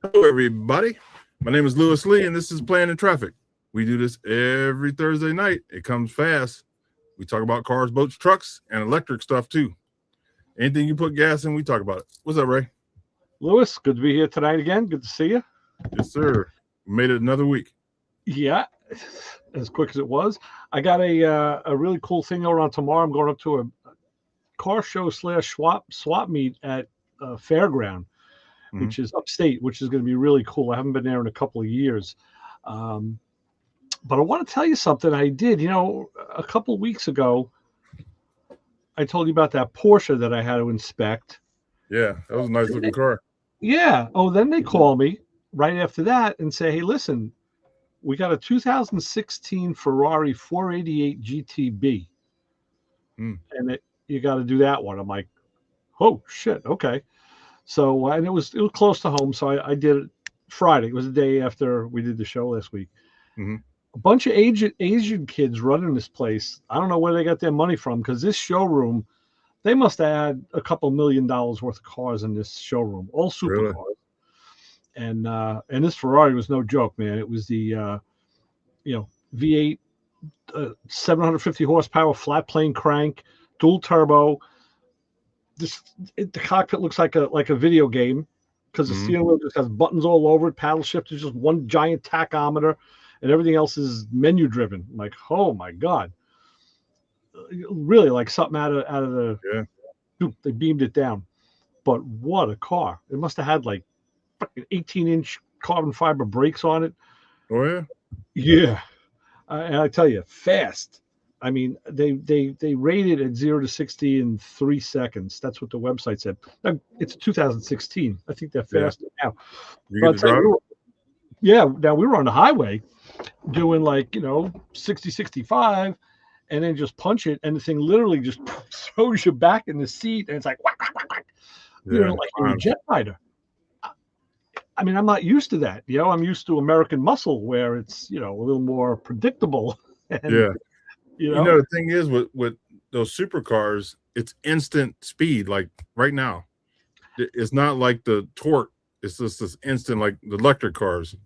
Hello, everybody. My name is Lewis Lee, and this is Playing in Traffic. We do this every Thursday night. It comes fast. We talk about cars, boats, trucks, and electric stuff, too. Anything you put gas in, we talk about it. What's up, Ray? Lewis, good to be here tonight again. Good to see you. Yes, sir. We made it another week. Yeah, as quick as it was. I got a really cool thing going on tomorrow. I'm going up to a car show / swap meet at Fairground, which is upstate, which is going to be really cool. I haven't been there in a couple of years. But I want to tell you something I did. You know, a couple of weeks ago, I told you about that Porsche that I had to inspect. Yeah, that was a nice looking car. Yeah. Oh, then they call me right after that and say, hey, listen, we got a 2016 Ferrari 488 GTB. And you got to do that one. I'm like, oh, shit. Okay. So, and it was close to home. So I did it Friday. It was the day after we did the show last week. Mm-hmm. A bunch of Asian kids running this place. I don't know where they got their money from, because this showroom, they must have had a couple $1 million worth of cars in this showroom, all supercars. Really? And this Ferrari was no joke, man. It was the V8, 750 horsepower, flat plane crank, dual turbo. The cockpit looks like a video game, because the steering wheel just has buttons all over it. Paddle shift is just one giant tachometer, and everything else is menu driven. I'm like, oh my god, really like something out of the. They beamed it down, but what a car! It must have had like 18-inch carbon fiber brakes on it. Oh yeah, yeah. And I tell you, fast. I mean, they rated at 0 to 60 in 3 seconds. That's what the website said. It's 2016. I think they're faster now. You get to drive? Now we were on the highway doing 60, 65, and then just punch it, and the thing literally just throws you back in the seat, and it's like, whack, whack, whack, whack. Like you're a jet fighter. I mean, I'm not used to that. I'm used to American muscle, where it's, a little more predictable. And, the thing is with those supercars, it's instant speed. Like right now, it's not like the torque. It's just this instant, like the electric cars.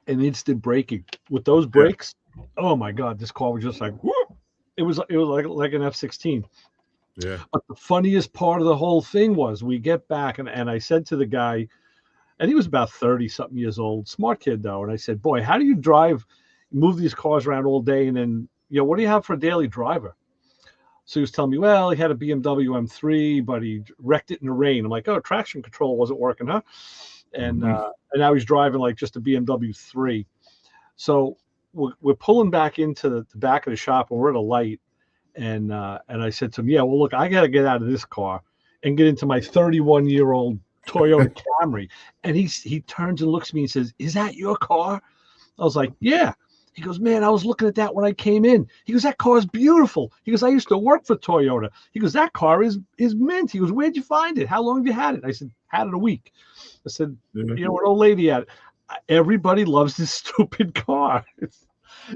And instant braking with those brakes. Yeah. Oh my God, this car was just like, whoop. It was like an F-16. Yeah. But the funniest part of the whole thing was we get back, and I said to the guy, and he was about 30-something years old, smart kid though. And I said, boy, how do you move these cars around all day? And then, what do you have for a daily driver? So he was telling me, well, he had a BMW M3, but he wrecked it in the rain. I'm like, oh, traction control wasn't working, huh? And now he's driving like just a BMW 3. So we're pulling back into the back of the shop, and we're at a light. And I said to him, yeah, well, look, I got to get out of this car and get into my 31-year-old Toyota Camry. And he turns and looks at me and says, is that your car? I was like, yeah. He goes, man, I was looking at that when I came in. He goes, that car is beautiful. He goes, I used to work for Toyota. He goes, that car is mint. He goes, where'd you find it? How long have you had it? I said, had it a week. I said, an old lady had it. Everybody loves this stupid car.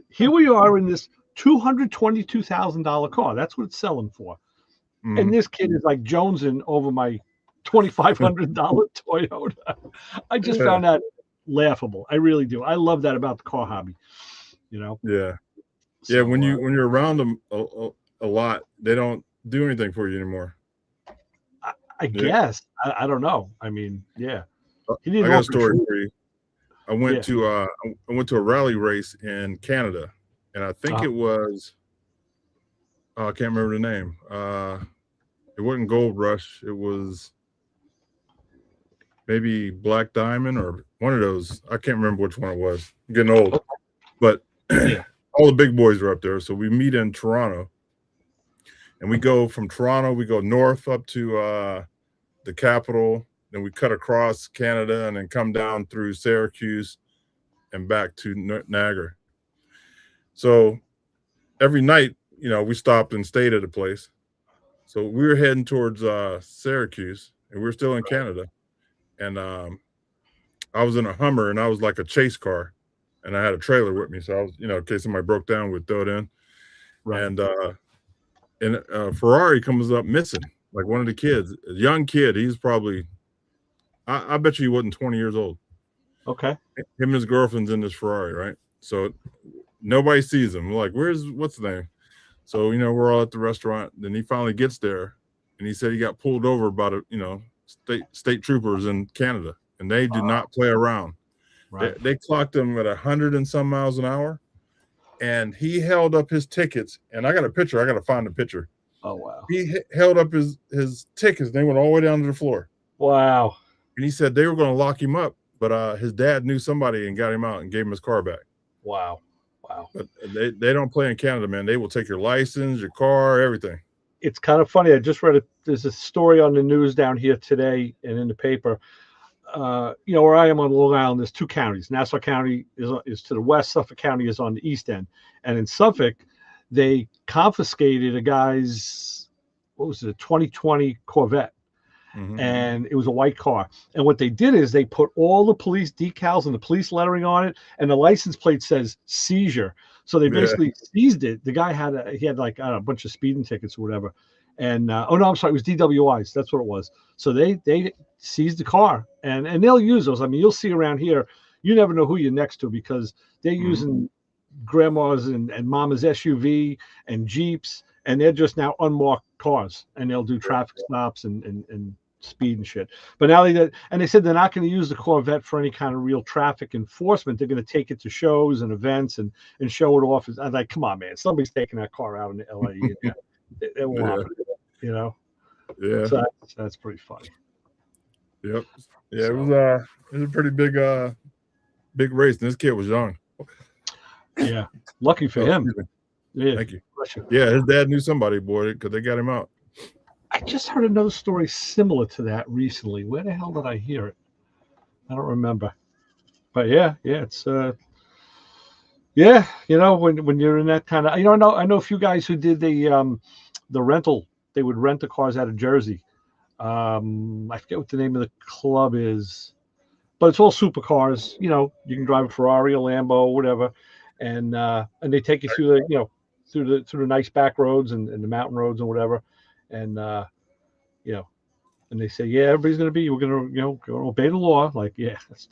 Here we are in this $222,000 car. That's what it's selling for. And this kid is like jonesing over my $2,500 Toyota. I just found that laughable. I really do. I love that about the car hobby. Yeah. So, when you're around them a lot, they don't do anything for you anymore. I guess. I don't know. I mean, yeah. I got a story for you. I went to a rally race in Canada, and I think it was I can't remember the name. It wasn't Gold Rush. It was maybe Black Diamond or one of those. I can't remember which one it was. I'm getting old. But all the big boys are up there. So we meet in Toronto. And we go from Toronto, we go north up to the capital. Then we cut across Canada and then come down through Syracuse and back to Niagara. So every night, we stopped and stayed at a place. So we were heading towards Syracuse, and we were still in Canada. And I was in a Hummer, and I was like a chase car, and I had a trailer with me. So I was, in case somebody broke down, we'd throw it in. Right. And Ferrari comes up missing, like one of the kids, a young kid. He's probably, I bet you he wasn't 20 years old. Okay. Him and his girlfriend's in this Ferrari, right? So nobody sees him. We're like, what's the name? So, we're all at the restaurant. Then he finally gets there, and he said he got pulled over by state troopers in Canada, and they do not play around. Right. They clocked him at 100 and some miles an hour, and he held up his tickets. And I got a picture. I got to find the picture. Oh, wow. He held up his tickets, and they went all the way down to the floor. Wow. And he said they were going to lock him up, but his dad knew somebody and got him out and gave him his car back. Wow. Wow. But they don't play in Canada, man. They will take your license, your car, everything. It's kind of funny. I just read there's a story on the news down here today and in the paper. Where I am on Long Island, there's two counties. Nassau County is to the west. Suffolk County is on the east end. And in Suffolk, they confiscated a guy's, a 2020 Corvette. Mm-hmm. And it was a white car. And what they did is they put all the police decals and the police lettering on it, and the license plate says seizure. So they basically seized it. The guy had a bunch of speeding tickets or whatever. And it was DWIs. That's what it was. So they seized the car, and they'll use those. I mean, you'll see around here. You never know who you're next to because they're using grandma's and mama's SUV and Jeeps, and they're just now unmarked cars, and they'll do traffic stops and speed and shit. But now they said they're not going to use the Corvette for any kind of real traffic enforcement. They're going to take it to shows and events and show it off. I'm like, come on, man, somebody's taking that car out in LA. They won't happen, Yeah. So that's pretty funny. Yep. Yeah, it was a pretty big race, and this kid was young. Yeah, lucky for him. Yeah, thank you. Yeah, his dad knew somebody, boy, because they got him out. I just heard another story similar to that recently. Where the hell did I hear it? I don't remember. But yeah, it's when you're in that kind of, I know a few guys who did the rental. They would rent the cars out of Jersey. I forget what the name of the club is, but it's all supercars. You can drive a Ferrari, a Lambo, whatever, and they take you through through the nice back roads and the mountain roads and whatever, and and they say, yeah, everybody's going to be, we're going to obey the law. Like, that's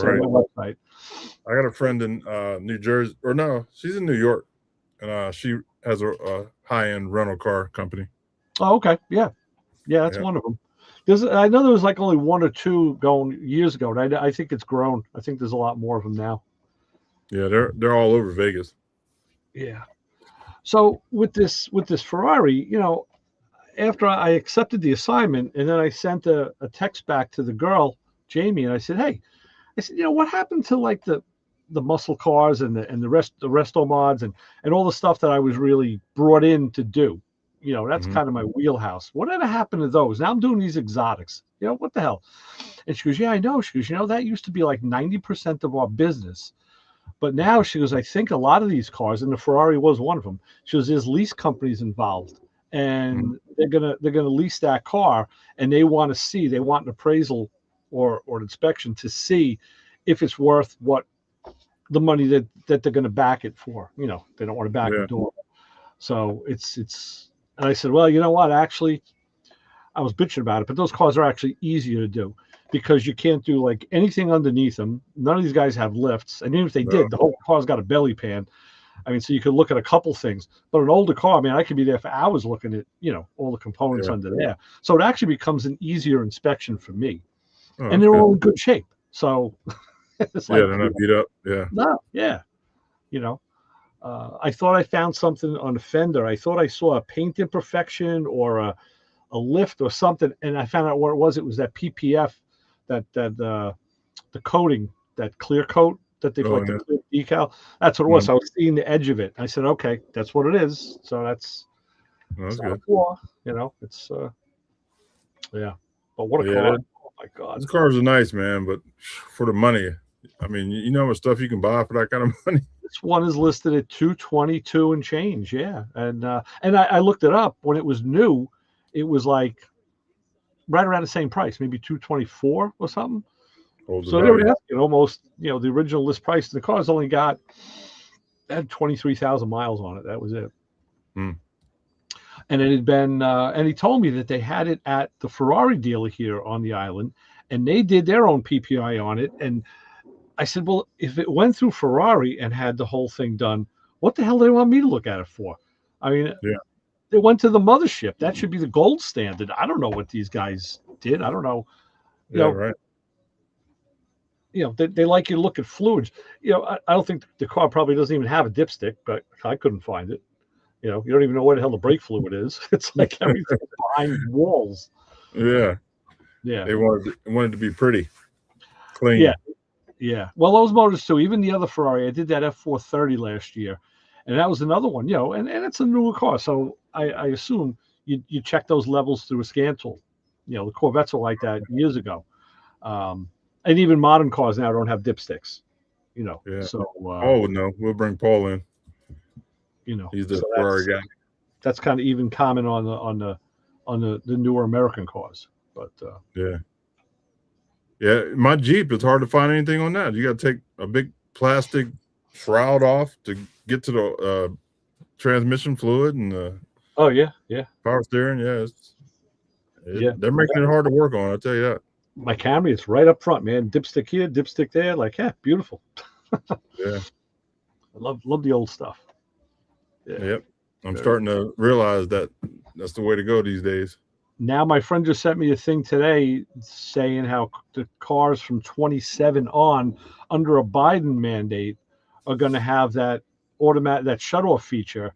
right. On the website. I got a friend in New Jersey, or no, she's in New York, and she has a high-end rental car company. Oh, okay, yeah, that's one of them. I know there was like only one or two going years ago, and I think it's grown. I think there's a lot more of them now. Yeah, they're all over Vegas. Yeah. So with this Ferrari, after I accepted the assignment, and then I sent a text back to the girl, Jamie, and I said, what happened to like the muscle cars and the resto mods and all the stuff that I was really brought in to do? That's kind of my wheelhouse. Whatever happened to those? Now I'm doing these exotics. What the hell? And she goes, yeah, I know. She goes, that used to be like 90% of our business. But now, she goes, I think a lot of these cars, and the Ferrari was one of them. She goes, there's lease companies involved, and they're gonna lease that car, and they want an appraisal or an inspection to see if it's worth what the money that they're going to back it for. They don't want to back the door. So it's. And I said, well, you know what? Actually, I was bitching about it, but those cars are actually easier to do because you can't do like anything underneath them. None of these guys have lifts. And even if they did, the whole car's got a belly pan. I mean, so you could look at a couple things. But an older car, I could be there for hours looking at, all the components under there. So it actually becomes an easier inspection for me. Oh, and they're all in good shape. So it's like, they're not beat up. Yeah. No, yeah. I thought I found something on the fender. I thought I saw a paint imperfection or a lift or something, and I found out what it was. It was that PPF, that the coating, that clear coat that they put the clear decal. That's what it was. I was seeing the edge of it. I said, okay, that's what it is. So that's good. Flaw, it's yeah. But what a car! Oh my God, these cars are nice, man. But for the money, how much stuff you can buy for that kind of money. This one is listed at $222 and change. Yeah. And I looked it up when it was new. It was like right around the same price, maybe $224 or something. So they were asking almost, the original list price of the car's only had 23,000 miles on it. That was it. And it had been, and he told me that they had it at the Ferrari dealer here on the island. and they did their own PPI on it. And I said, well, if it went through Ferrari and had the whole thing done, what the hell do they want me to look at it for? I mean, Yeah. they went to the mothership. That should be the gold standard. I don't know what these guys did. I don't know. You Yeah, know, right. you know, they like you to look at fluids. You know, I don't think the car probably doesn't even have a dipstick, but I couldn't find it. You know, you don't even know where the hell the brake fluid is. It's like everything behind walls. Yeah. Yeah. They wanted to be pretty clean. Yeah. Yeah. Well, those motors too, even the other Ferrari, I did that F430 last year. And that was another one, you know, and it's a newer car. So I assume you check those levels through a scan tool. You know, the Corvettes were like that years ago. And even modern cars now don't have dipsticks, you know. Yeah. So Oh no, we'll bring Paul in. you know, He's the so Ferrari guy. that's kind of even common on the newer American cars. But Yeah. Yeah, my Jeep, it's hard to find anything on that. You got to take a big plastic shroud off to get to the transmission fluid and the oh yeah, yeah. power steering. Yeah, Yeah. they're making it hard to work on. I'll tell you that. My Camry is right up front, man. Dipstick here, dipstick there. Like, yeah, beautiful. Yeah. I love the old stuff. Yeah. Yep. I'm starting to realize that that's the way to go these days. Now my friend just sent me a thing today saying how the cars from 27 on under a Biden mandate are going to have that shut-off feature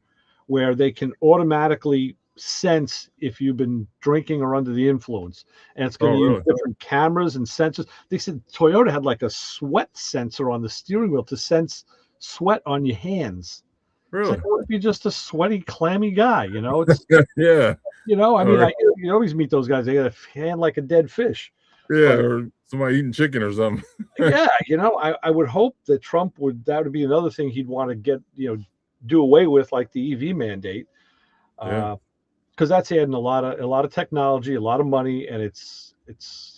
where they can automatically sense if you've been drinking or under the influence, and it's going to use different cameras and sensors. They said Toyota had like a sweat sensor on the steering wheel to sense sweat on your hands. Really? It's like, what if you're just a sweaty, clammy guy? You know, it's yeah. you know, I mean, you always meet those guys. They got a hand like a dead fish. Yeah, or somebody eating chicken or something. Yeah, you know, I would hope that Trump that would be another thing he'd want to get, you know, do away with, like the EV mandate. Yeah. Because that's adding a lot of technology, a lot of money, and it's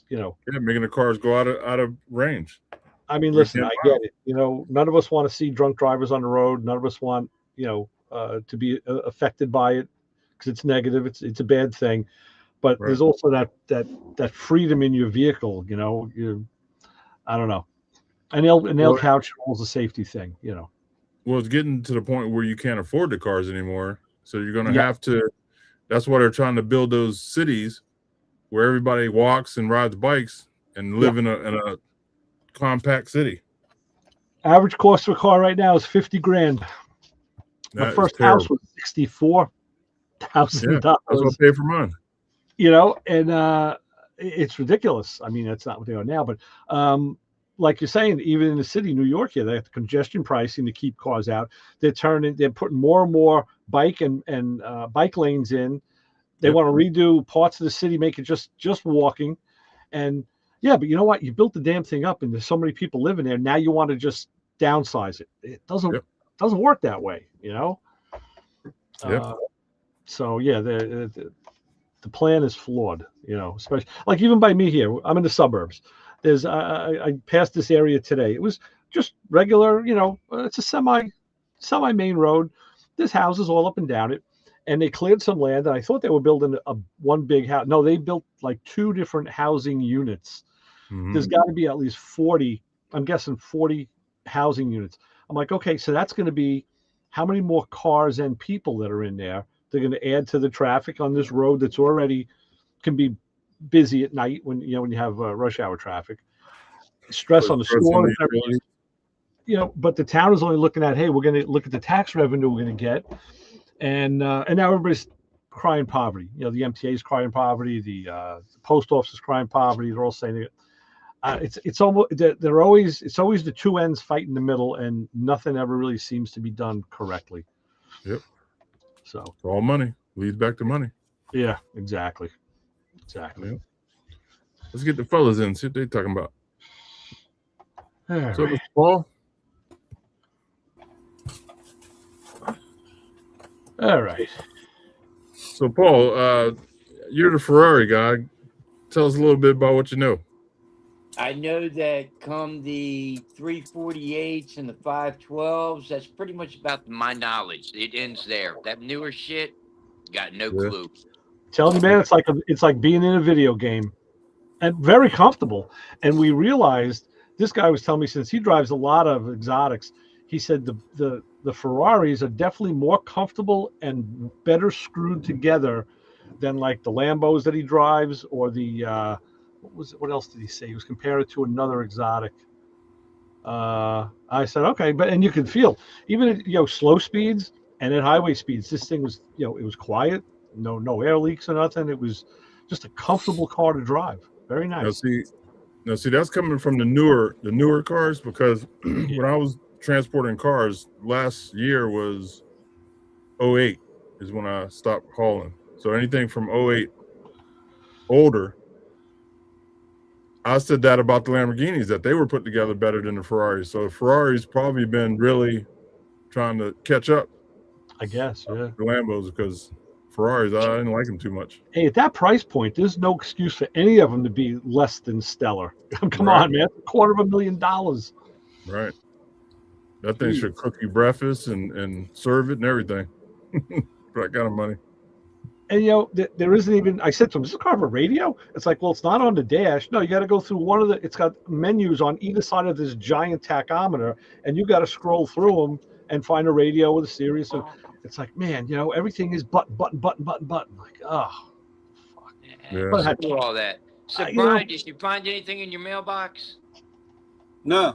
you know, making the cars go out of range. I mean, listen, I get it. You know, none of us want to see drunk drivers on the road. None of us want, you know, to be affected by it because it's negative. It's a bad thing. But there's also that freedom in your vehicle. You know, I don't know. And they'll couch was a safety thing. You know. Well, it's getting to the point where you can't afford the cars anymore. So you're going to have to. That's why they're trying to build those cities where everybody walks and rides bikes and live in a compact city. Average cost of a car right now is $50,000. My first house was $64,000. Yeah, that's what I pay for mine. You know, and it's ridiculous. I mean, that's not what they are now, but like you're saying, even in the city, New York, here they have the congestion pricing to keep cars out. They're putting more and more bike and bike lanes in. They want to redo parts of the city, make it just walking. And yeah, but you know what? You built the damn thing up, and there's so many people living there. Now you want to just downsize it. It doesn't work that way, you know. So yeah, the plan is flawed, you know. Especially like even by me here, I'm in the suburbs. There's I passed this area today. It was just regular, you know. It's a semi main road. There's houses all up and down it, and they cleared some land. And I thought they were building one big house. No, they built like 2 different housing units. Mm-hmm. There's got to be at least 40. I'm guessing 40 housing units. I'm like, okay, so that's going to be how many more cars and people that are in there? They're going to add to the traffic on this road that's already can be busy at night when you have rush hour traffic. Stress on the stores, you know. But the town is only looking at, hey, we're going to look at the tax revenue we're going to get, and now everybody's crying poverty. You know, the MTA is crying poverty, the post office is crying poverty. They're all saying it. It's almost it's always the two ends fight in the middle, and nothing ever really seems to be done correctly. Yep. So it's all money leads back to money. Yeah, exactly. Yep. Let's get the fellas in. See what they're talking about. So, Mr. Paul. All right. So, Paul, you're the Ferrari guy. Tell us a little bit about what you know. I know that come the 348s and the 512s, that's pretty much about my knowledge. It ends there. That newer shit, got no clue. Tell you, man, it's like being in a video game. and very comfortable. And we realized this guy was telling me, since he drives a lot of exotics, he said the Ferraris are definitely more comfortable and better screwed together than like the Lambos that he drives, or the what else did he say? He was comparing it to another exotic. I said, okay, and you can feel, even at slow speeds and at highway speeds, this thing was, it was quiet, no air leaks or nothing. It was just a comfortable car to drive. Very nice. Now see, that's coming from the newer cars, because when I was transporting cars last year was 08 is when I stopped hauling. So anything from 08 older, I said that about the Lamborghinis, that they were put together better than the Ferraris. So Ferrari's probably been really trying to catch up, I guess, yeah. The Lambos, because Ferraris, I didn't like them too much. Hey, at that price point, there's no excuse for any of them to be less than stellar. Come on, man. $250,000. Right. That thing should cook you breakfast and serve it and everything for that kind of money. And there isn't even, I said to him, is this car have a radio? It's like, well, it's not on the dash. No, you got to go through it's got menus on either side of this giant tachometer, and you got to scroll through them and find a radio with a Sirius. So it's like, man, everything is button. Like, oh, fuck. Yeah. But do all that. So, Brian, did you find anything in your mailbox? No.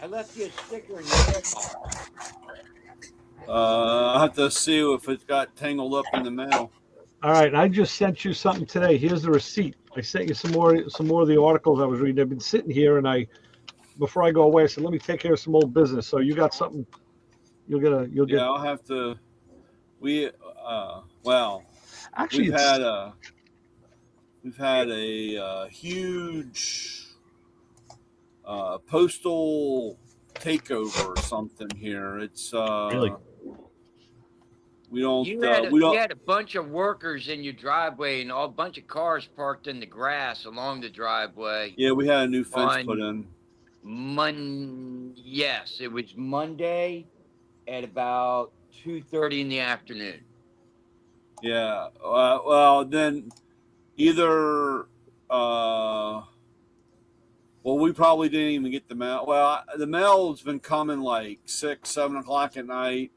I left you a sticker in your mailbox. I'll have to see if it got tangled up in the mail. All right, I just sent you something today. Here's the receipt. I sent you some more of the articles I was reading. I've been sitting here, and before I go away, I said, let me take care of some old business. So you got something? You'll get. Yeah, I'll have to. Actually, we've had a huge postal takeover or something here. It's really. You had a bunch of workers in your driveway and a bunch of cars parked in the grass along the driveway. Yeah, we had a new fence put in. Yes, it was Monday at about 2:30 in the afternoon. Yeah. Well, then either. Well, we probably didn't even get the mail. Well, the mail's been coming like 6, 7 o'clock at night.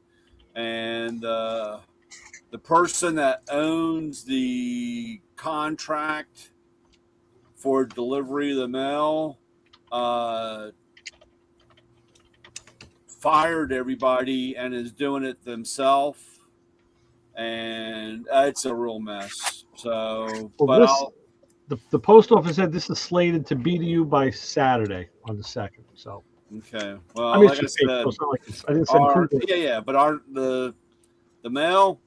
And the person that owns the contract for delivery of the mail fired everybody and is doing it themselves. And it's a real mess. So, the post office said this is slated to be to you by Saturday on the 2nd. So. Okay. Well, I mean, like I said, I didn't send but the mail,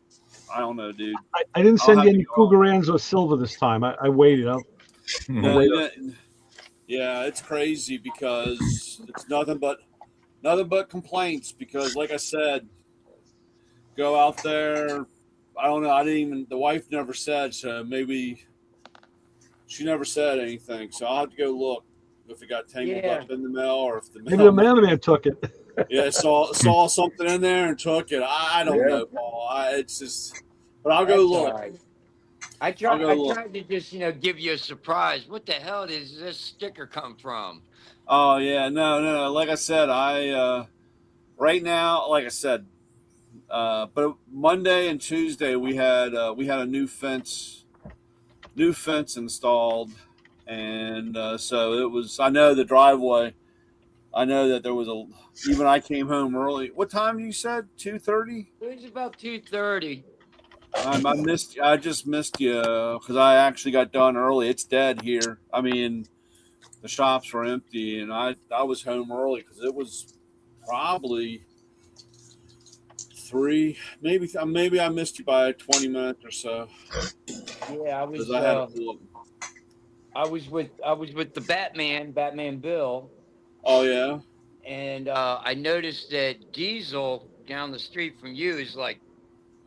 I don't know, dude. I didn't send you any Cougarans or silver this time. I waited up. Yeah, it's crazy because it's nothing but complaints. Because, like I said, go out there. I don't know. The wife never said, so maybe she never said anything. So I'll have to go look if it got tangled up in the mail, or if the mailman took it. Yeah, saw something in there and took it. I don't know, Paul. It's just, but I'll go look. Right. I tried to just give you a surprise. What the hell does this sticker come from? Oh yeah, no. Like I said, right now, like I said, but Monday and Tuesday we had a new fence installed. And so it was. I know the driveway. I know that there was even I came home early. What time you said? 2:30. It was about 2:30. I just missed you because I actually got done early. It's dead here. I mean, the shops were empty, and I was home early because it was probably 3. Maybe I missed you by 20 minutes or so. Yeah, I was. I was with the Batman Bill. Oh yeah. And I noticed that diesel down the street from you is like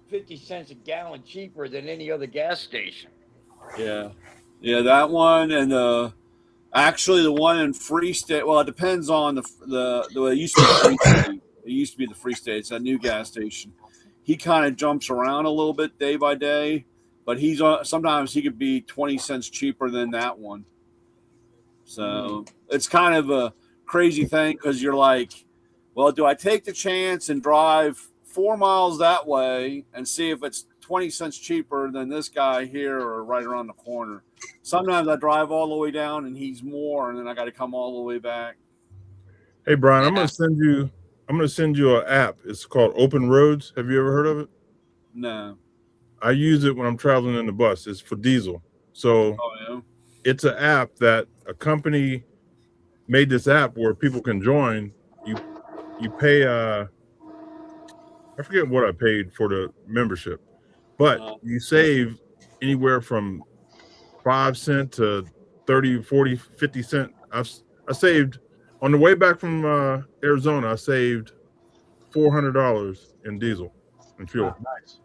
50 cents a gallon cheaper than any other gas station. Yeah, that one, and actually the one in Free State. Well, it depends on the it used to be Free State. It used to be the Free State. It's that new gas station. He kind of jumps around a little bit day by day. but he's on. Sometimes he could be 20 cents cheaper than that one. So it's kind of a crazy thing because you're like, well, do I take the chance and drive 4 miles that way and see if it's 20 cents cheaper than this guy here or right around the corner? Sometimes I drive all the way down and he's more, and then I got to come all the way back. Hey, Brian, Yeah. I'm gonna send you an app. It's called Open Roads. Have you ever heard of it? No. I use it when I'm traveling in the bus. It's for diesel. So Oh, yeah. it's an app that a company made this app where people can join. You pay I forget what I paid for the membership, but you save anywhere from 5 cents to 30, 40, 50 cents. I saved on the way back from Arizona, I saved $400 in diesel and fuel. Nice.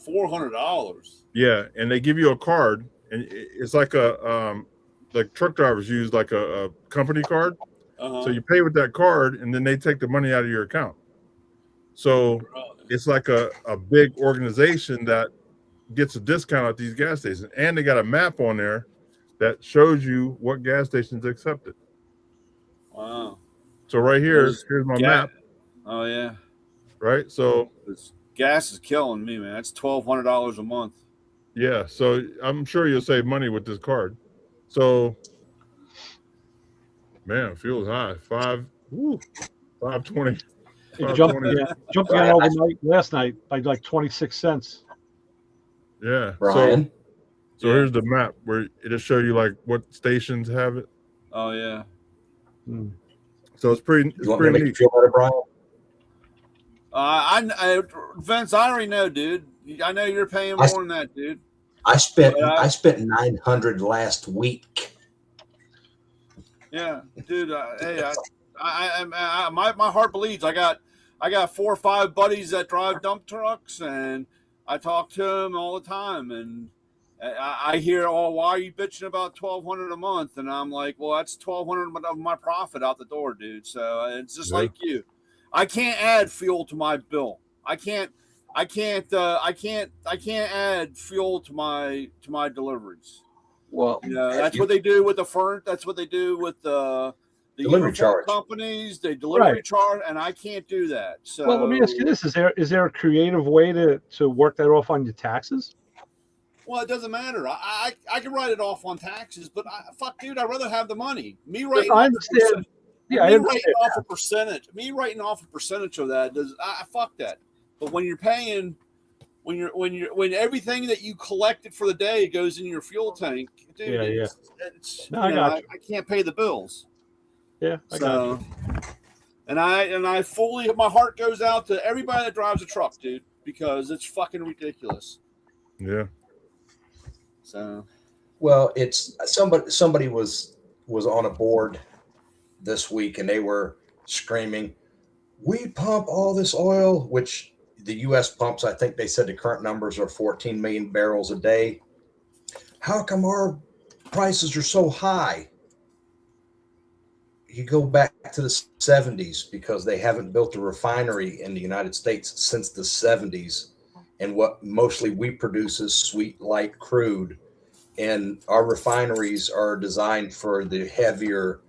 $400. Yeah, and they give you a card, and it's like like truck drivers use like a company card. So you pay with that card, and then they take the money out of your account. So it's like a big organization that gets a discount at these gas stations, and they got a map on there that shows you what gas stations accept it. Wow. So right here's my map. Oh yeah. Right. So gas is killing me, man. That's $1,200 a month. Yeah. So I'm sure you'll save money with this card. So, man, fuel's high. 520. It jumped again overnight last night by like 26 cents. Yeah. Brian. So here's the map where it'll show you like what stations have it. Oh yeah. So it's pretty. You want me to make you feel better, Brian? Vince, I already know, dude. I know you're paying more than that, dude. I spent $900 last week. Yeah, dude. Hey, my heart bleeds. I got 4 or 5 buddies that drive dump trucks, and I talk to them all the time, and I hear, "Oh, why are you bitching about $1,200 a month?" And I'm like, "Well, that's $1,200 of my profit out the door, dude." So it's just like you. I can't add fuel to my bill. I can't add fuel to my deliveries. Well, that's what they do with the That's what they do with the delivery charge companies. They delivery charge, and I can't do that. So, well, let me ask you this: is there a creative way to work that off on your taxes? Well, it doesn't matter. I can write it off on taxes, but fuck, dude, I'd rather have the money. Me writing I understand. writing off a percentage of that does fuck that. But when you're paying, when everything that you collected for the day goes in your fuel tank, dude, I can't pay the bills. Yeah, I got you. And I fully, my heart goes out to everybody that drives a truck, dude, because it's fucking ridiculous. Yeah. So, well, it's somebody was on a board this week, and they were screaming, "We pump all this oil," which the U.S. pumps. I think they said the current numbers are 14 million barrels a day. How come our prices are so high? You go back to the 70s because they haven't built a refinery in the United States since the 70s. And what mostly we produce is sweet, light crude. And our refineries are designed for the heavier,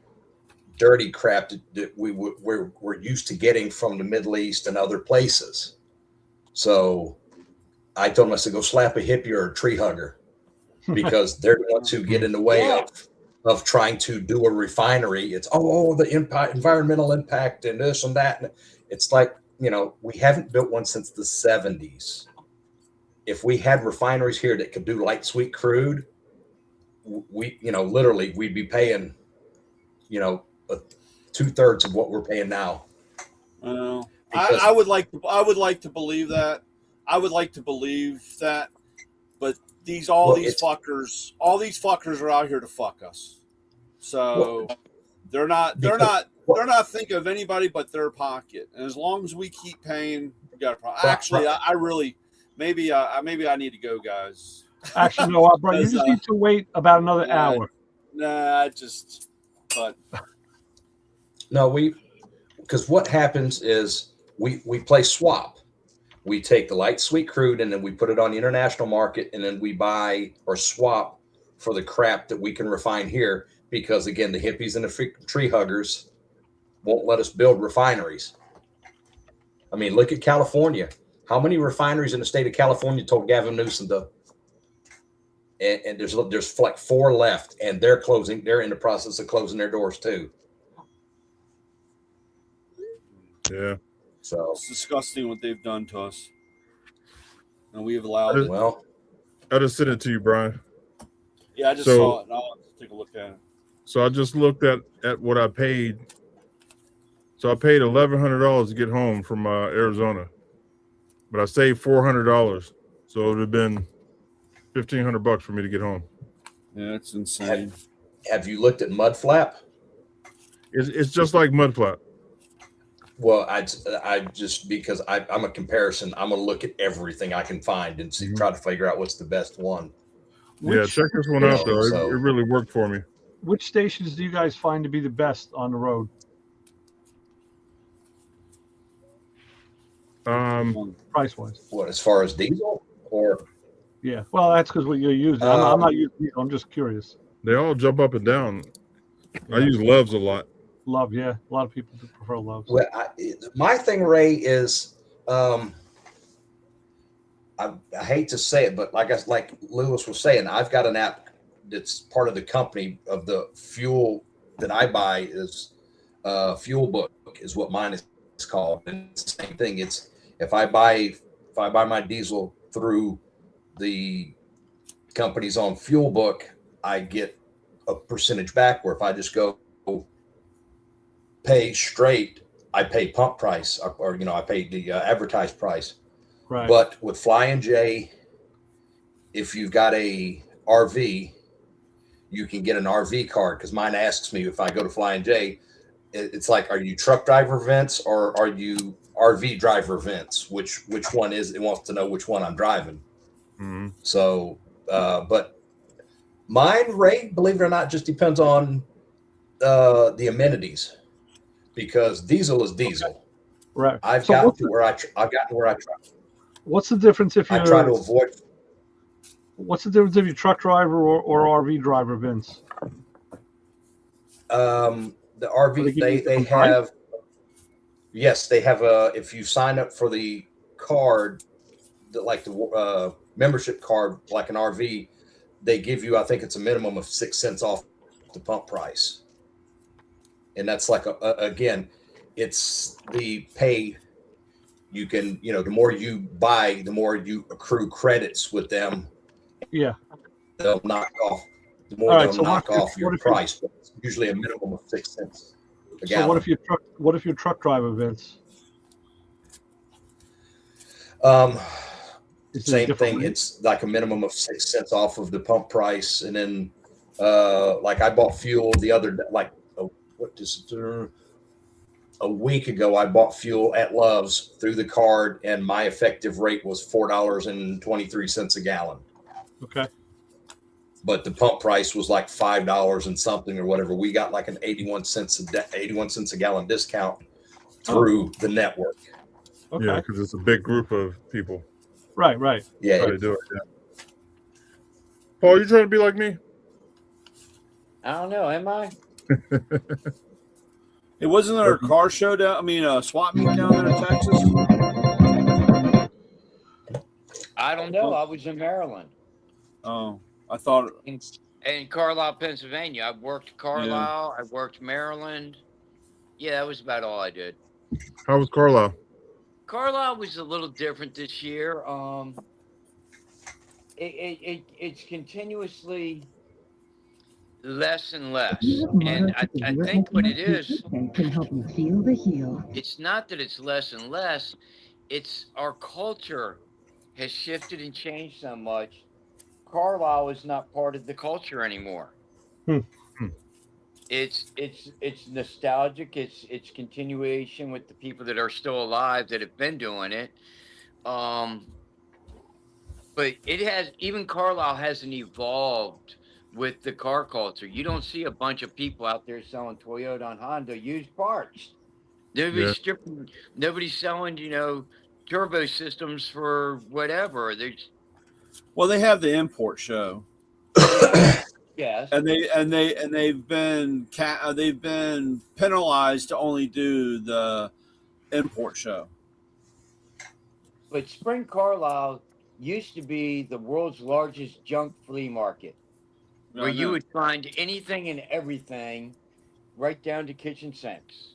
dirty crap that we're used to getting from the Middle East and other places. So I told them, I said, go slap a hippie or a tree hugger, because they're the ones who get in the way of trying to do a refinery. It's, the environmental impact and this and that. And it's like, we haven't built one since the 70s. If we had refineries here that could do light sweet crude, we, literally we'd be paying, 2/3 of what we're paying now. I would like to believe that. I would like to believe that, but these fuckers are out here to fuck us. So they're not thinking of anybody but their pocket. And as long as we keep paying, we got a problem. Actually, I really maybe I need to go, guys. Actually, no, bro. You just need to wait about another hour. No, because what happens is we play swap. We take the light sweet crude and then we put it on the international market, and then we buy or swap for the crap that we can refine here, because again, the hippies and the tree huggers won't let us build refineries. I mean, look at California. How many refineries in the state of California told Gavin Newsom to? And there's like 4 left, and they're closing. They're in the process of closing their doors too. Yeah. So It's disgusting what they've done to us, and we have allowed it. well, I just sent it to you, Brian. Yeah, I just So- saw it. And I'll take a look at it. So I just looked at what I paid. So I paid $1,100 to get home from Arizona, but I saved $400. So it would have been $1,500 for me to get home. Yeah, it's insane. have you looked at mud flap? It's just like mudflat. Well, I just, because I'm a comparison, I'm gonna look at everything I can find and see, try to figure out what's the best one. Yeah, Which, check this one out though. So- It really worked for me. which stations do you guys find to be the best on the road, price wise? What, as far as diesel or? Yeah, well, that's because what you're using. I'm not using diesel. I'm just curious. They all jump up and down. I use Loves a lot. Love, yeah, a lot of people do prefer loves. Well, my thing, Ray, is I hate to say it, but like Lewis was saying, I've got an app that's part of the company of the fuel that I buy is Fuel Book is what mine is called. And it's the same thing. It's if I buy my diesel through the companies on Fuel Book, I get a percentage back. Where if I just go pay straight, I pay pump price, or I pay the advertised price. Right. But with Flying J, if you've got a RV, you can get an RV card, because mine asks me if I go to Flying J, it's like, are you truck driver Vince or are you RV driver Vince? Which one is it? Wants to know which one I'm driving. Mm-hmm. So, but mine, Ray, believe it or not, just depends on the amenities, because diesel is diesel. Right. I've So gotten what's to the- where I try. What's the difference if I try to you're avoid. what's the difference if you're truck driver or RV driver, Vince? The They RV, give you they different price? have, yes, they have if you sign up for the card, the membership card, like an RV, they give you, I think it's a minimum of 6 cents off the pump price. And that's like, again, it's the pay. You can, the more you buy, the more you accrue credits with them. Yeah. They'll knock off, the more All right, they'll so knock what if- off your what if you- price. But it's usually a minimum of 6 cents a So gallon. what if you're truck driver, Vince? Is it a Same different thing. rate? It's like a minimum of 6 cents off of the pump price. And then, like I bought fuel the other day, a week ago, I bought fuel at Love's through the card, and my effective rate was $4.23 a gallon. Okay. But the pump price was like $5 and something or whatever. We got like an 81 cents a gallon discount through the network. Okay. Yeah, because it's a big group of people. Right. Right. Yeah, How they do it. Yeah. Paul, you trying to be like me? I don't know. Am I? It wasn't there a car show down. I mean, a swap meet down there in Texas. I don't know. I was in Maryland, Oh, I thought. in Carlisle, Pennsylvania. I worked Carlisle. I worked Maryland. Yeah, that was about all I did. How was Carlisle? Carlisle was a little different this year. It's continuously less and less, and I think what it is, can help you feel the heel. it's not that it's less and less. It's our culture has shifted and changed so much. Carlisle is not part of the culture anymore. It's nostalgic. It's continuation with the people that are still alive that have been doing it. But it has, even Carlisle hasn't evolved with the car culture. You don't see a bunch of people out there selling Toyota and Honda used parts. Nobody's stripping. Nobody's selling, turbo systems for whatever. There's Well, they have the import show, yes, and they've been penalized to only do the import show. but Spring Carlisle used to be the world's largest junk flea market, where I you know. would find anything and everything, right down to kitchen sinks.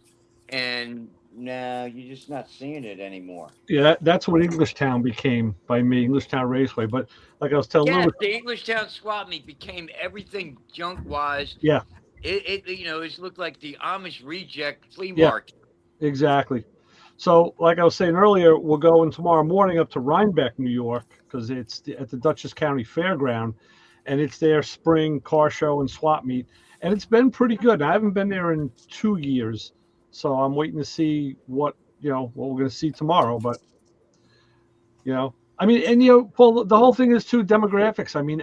And now you're just not seeing it anymore. Yeah, that's what Englishtown became by me, Englishtown Raceway. But like I was telling Yes, Lewis, the Englishtown swap meet became everything junk wise. Yeah. It it looked like the Amish reject flea Yeah. market. exactly. So, like I was saying earlier, we're going tomorrow morning up to Rhinebeck, New York, because it's at the Dutchess County Fairground, and it's their spring car show and swap meet, and it's been pretty good. I haven't been there in 2 years, so I'm waiting to see what what we're going to see tomorrow. But I mean, and Paul, the whole thing is too demographics. I mean,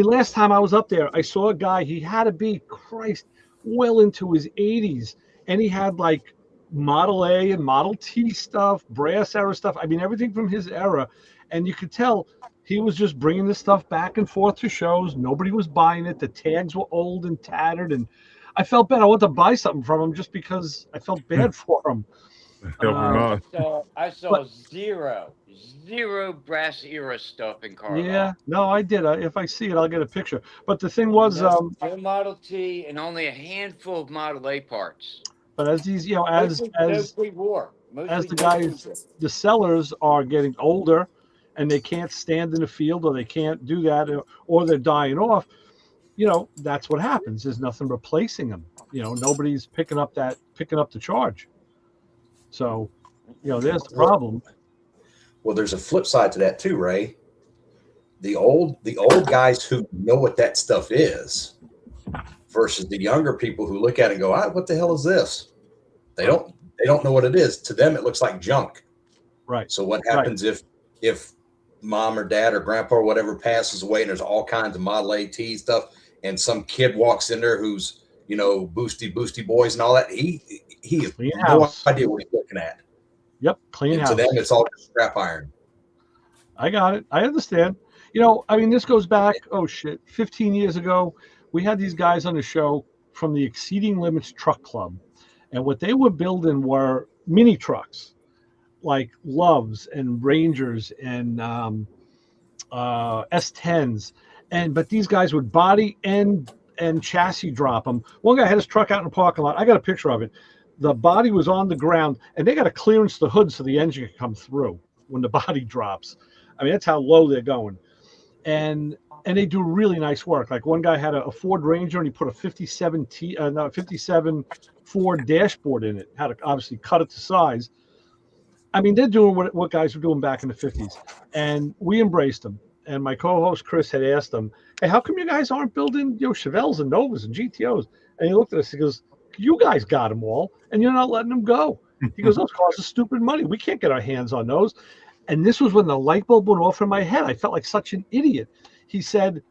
last time I was up there, I saw a guy. He had to be Christ well into his 80s, and he had like Model A and Model T stuff, brass era stuff. I mean, everything from his era, and you could tell he was just bringing this stuff back and forth to shows. Nobody was buying it. The tags were old and tattered, and I felt bad. I wanted to buy something from him just because I felt bad for him. Help him out. So I saw But- zero brass era stuff in Carlisle. Yeah, no, I did. If I see it, I'll get a picture. But the thing was, No Model T and only a handful of Model A parts. but as these, Mostly pre-war. as the Mostly guys, pre-war. the sellers are getting older, and they can't stand in the field, or they can't do that, or they're dying off. That's what happens. There's nothing replacing them. Nobody's picking up the charge. So, there's the problem. Well, there's a flip side to that too, Ray. The old guys who know what that stuff is versus the younger people who look at it and go, what the hell is this? They don't know what it is. To them, it looks like junk. Right. So what happens if mom or dad or grandpa or whatever passes away and there's all kinds of Model AT stuff and some kid walks in there who's, boosty boys and all that. He has Clean no house. idea what he's looking at. Yep, clean And house. to them, it's all just scrap iron. I got it. I understand. This goes back, 15 years ago. We had these guys on the show from the Exceeding Limits Truck Club. And what they were building were mini trucks, like Loves and Rangers and S10s. But these guys would body and chassis drop them. One guy had his truck out in the parking lot. I got a picture of it. The body was on the ground, and they got to clearance the hood so the engine can come through when the body drops. I mean, that's how low they're going. And they do really nice work. Like one guy had a Ford Ranger, and he put a 57 Ford dashboard in it. Had to obviously cut it to size. I mean, they're doing what guys were doing back in the 50s. And we embraced them. And my co-host Chris had asked them, "Hey, how come you guys aren't building Chevelles and Novas and GTOs?" And he looked at us. He goes, "You guys got them all, and you're not letting them go." He goes, "Those cars are stupid money. We can't get our hands on those." And this was when the light bulb went off in my head. I felt like such an idiot. He said,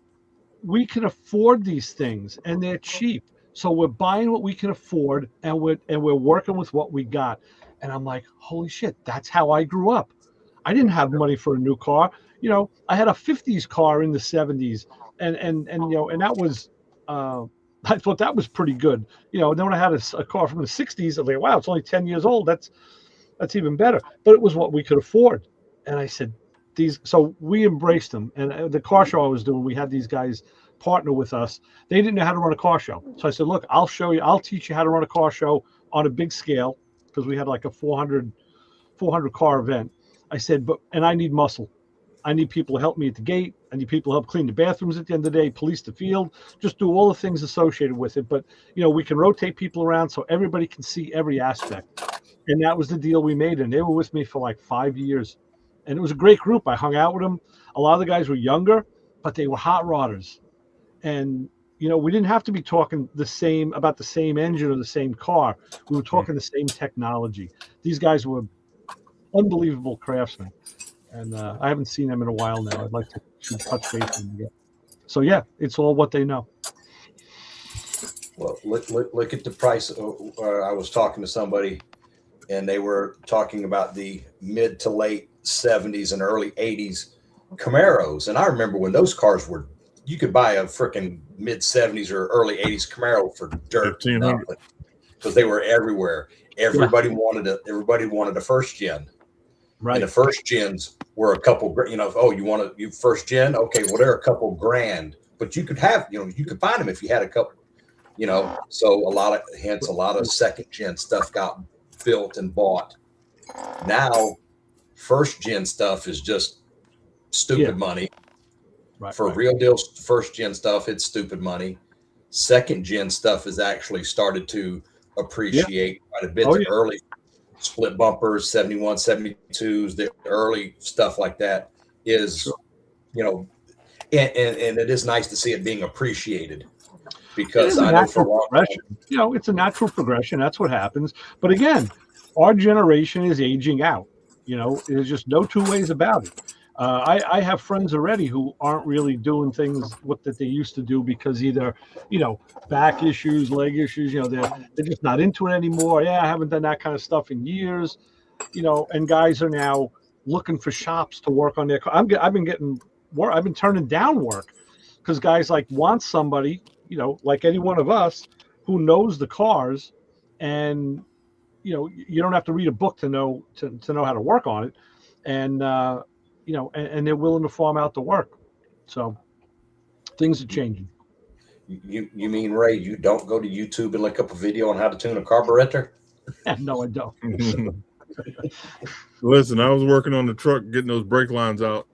"We can afford these things, and they're cheap. So we're buying what we can afford, and we're working with what we got." And I'm like, "Holy shit! That's how I grew up. I didn't have money for a new car. I had a 50s car in the 70s, and that was." I thought that was pretty good. And then when I had a car from the 60s, I was like, wow, it's only 10 years old. That's even better. But it was what we could afford. And I said, so we embraced them. And the car show I was doing, we had these guys partner with us. They didn't know how to run a car show. So I said, look, I'll show you. I'll teach you how to run a car show on a big scale, because we had like a 400 car event. I said, and I need muscle. I need people to help me at the gate. I need people to help clean the bathrooms at the end of the day, police the field, just do all the things associated with it. But, we can rotate people around so everybody can see every aspect. And that was the deal we made. And they were with me for like 5 years. And it was a great group. I hung out with them. A lot of the guys were younger, but they were hot rodders. And, we didn't have to be talking about the same engine or the same car. We were talking the same technology. These guys were unbelievable craftsmen. And I haven't seen them in a while now. I'd like to touch base with them again. So yeah, it's all what they know. Well, look at the price. I was talking to somebody, and they were talking about the mid to late 70s and early 80s Camaros. And I remember when those cars were, you could buy a freaking mid 70s or early 80s Camaro for dirt, 1500. because they were everywhere. Everybody wanted a first gen. Right. And the first gens were a couple, oh, you first gen? Okay, well, they're a couple grand, but you could have, you could find them if you had a couple, so a lot of second gen stuff got built and bought. Now, first gen stuff is just stupid money. Right, For real deal first gen stuff, it's stupid money. Second gen stuff has actually started to appreciate quite a bit. The early split bumpers, 71, 72s, the early stuff like that is, and it is nice to see it being appreciated, because I know for a long time, it's a natural progression. That's what happens. But again, our generation is aging out. There's just no two ways about it. I have friends already who aren't really doing things that they used to do because either, back issues, leg issues, they're just not into it anymore. Yeah, I haven't done that kind of stuff in years, and guys are now looking for shops to work on their car. I've been getting work. I've been turning down work because guys want somebody, like any one of us who knows the cars, and, you don't have to read a book to know how to work on it. And, and they're willing to farm out the work. So things are changing. You mean, Ray, you don't go to YouTube and look up a video on how to tune a carburetor? No, I don't. Listen, I was working on the truck, getting those brake lines out.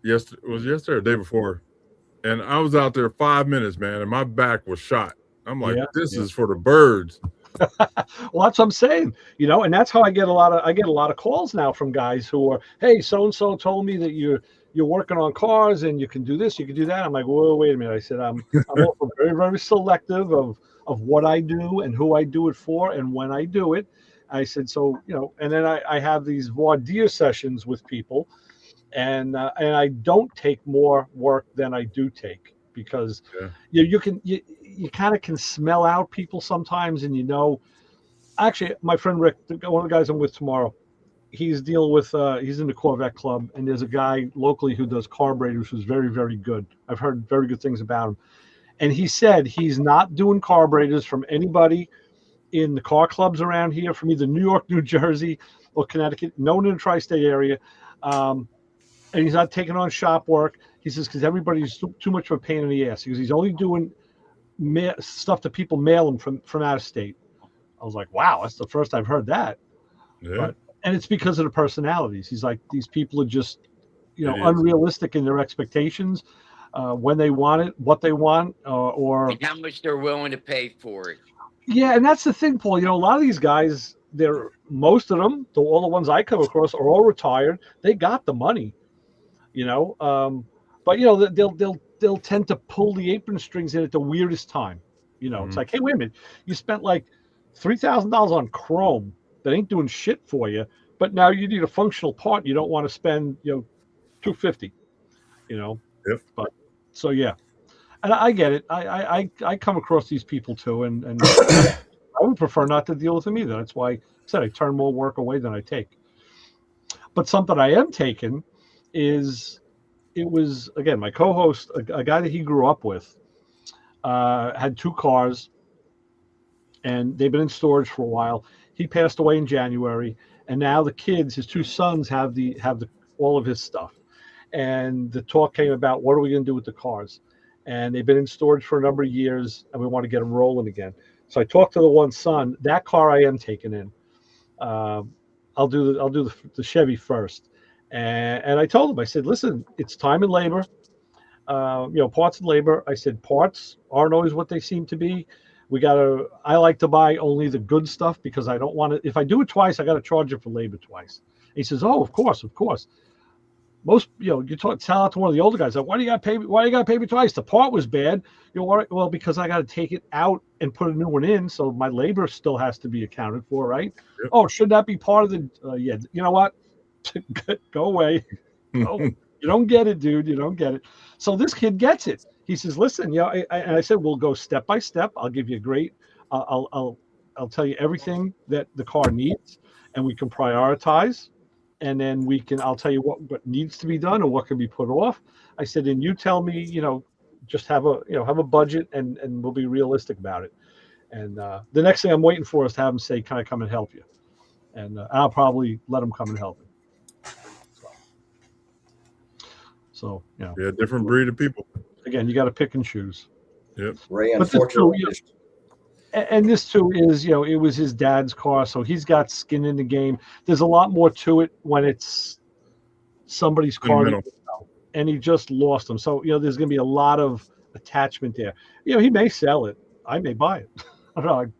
Yesterday or the day before. And I was out there 5 minutes, man, and my back was shot. I'm like, this is for the birds. Well, that's what I'm saying, and that's how I get a lot of calls now from guys who are, hey, so-and-so told me that you're working on cars and you can do this, you can do that. I'm like, whoa, wait a minute. I said, I'm also very, very selective of what I do and who I do it for and when I do it. I said, so, and then I have these voir dire sessions with people, and I don't take more work than I do take, because you kind of can smell out people sometimes, and actually my friend Rick, one of the guys I'm with tomorrow, he's dealing with he's in the Corvette Club, and there's a guy locally who does carburetors who's very, very good. I've heard very good things about him, and he said he's not doing carburetors from anybody in the car clubs around here, from either New York, New Jersey, or Connecticut, no one in the tri-state area, and he's not taking on shop work. He says because everybody's too much of a pain in the ass. Because he's only doing stuff that people mail him from out of state. I was like, wow, that's the first I've heard that. Yeah. And it's because of the personalities. He's like, these people are just, unrealistic in their expectations, when they want it, what they want, or and how much they're willing to pay for it. Yeah, and that's the thing, Paul. A lot of these guys, most of them, all the ones I come across, are all retired. They got the money, but they'll tend to pull the apron strings in at the weirdest time. It's like, hey, wait a minute, you spent like $3,000 on chrome that ain't doing shit for you, but now you need a functional part. You don't want to spend $250. Yep. But so yeah. And I get it. I come across these people too, and I would prefer not to deal with them either. That's why I said I turn more work away than I take. But something I am taking is, it was, again, my co-host, a guy that he grew up with, had 2 cars, and they've been in storage for a while. He passed away in January, and now the kids, his 2 sons, have all of his stuff. And the talk came about, what are we going to do with the cars? And they've been in storage for a number of years, and we want to get them rolling again. So I talked to the one son. That car I am taking in. I'll do the Chevy first, and I told him, I said, listen, it's time and labor, parts and labor. I said, parts aren't always what they seem to be. I like to buy only the good stuff, because I don't want to. If I do it twice, I got to charge it for labor twice. He says, oh, of course. Most, you tell out to one of the older guys, like, why do you got to pay me twice? The part was bad. Well, because I got to take it out and put a new one in, so my labor still has to be accounted for, right? Yep. Oh, should that be part of the? Yeah, you know what? Go away. No, you don't get it, dude. You don't get it. So this kid gets it. He says, listen, and I said, we'll go step by step. I'll give you a great. I'll I'll tell you everything that the car needs, and we can prioritize, and then I'll tell you what needs to be done or what can be put off. I said, and you tell me, just have a budget, and we'll be realistic about it. And the next thing I'm waiting for is to have him say, "Can I come and help you?" And I'll probably let him come and help me. So Yeah, different breed of people. again, you got to pick and choose. Yep. Ray, But this unfortunately, too, And this too is, it was his dad's car, so he's got skin in the game. There's a lot more to it when it's somebody's car, Sentimental. and he just lost them. So there's going to be a lot of attachment there. He may sell it. I may buy it. I don't know.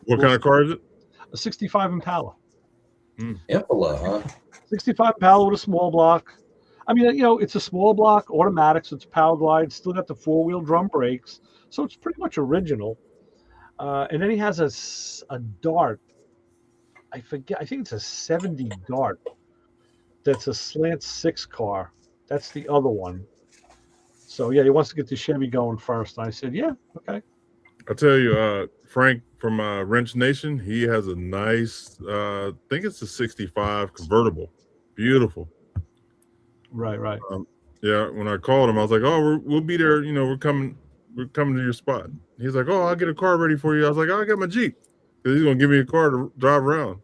What kind of car is it? A 65 Impala. Impala, huh? 65 Impala with a small block. I mean, it's a small block, automatic, so it's power glide. Still got the 4-wheel drum brakes, so it's pretty much original. And then he has a Dart. I forget. I think it's a 70 Dart. That's a slant 6 car. That's the other one. So yeah, he wants to get the Chevy going first. And I said, yeah, okay. I'll tell you, Frank from Wrench Nation, he has a nice, I think it's a 65 convertible. Beautiful. Right. Yeah, when I called him, I was like, "Oh, we'll be there. We're coming to your spot." He's like, "Oh, I'll get a car ready for you." I was like, "Oh, I got my Jeep." Because he's gonna give me a car to drive around.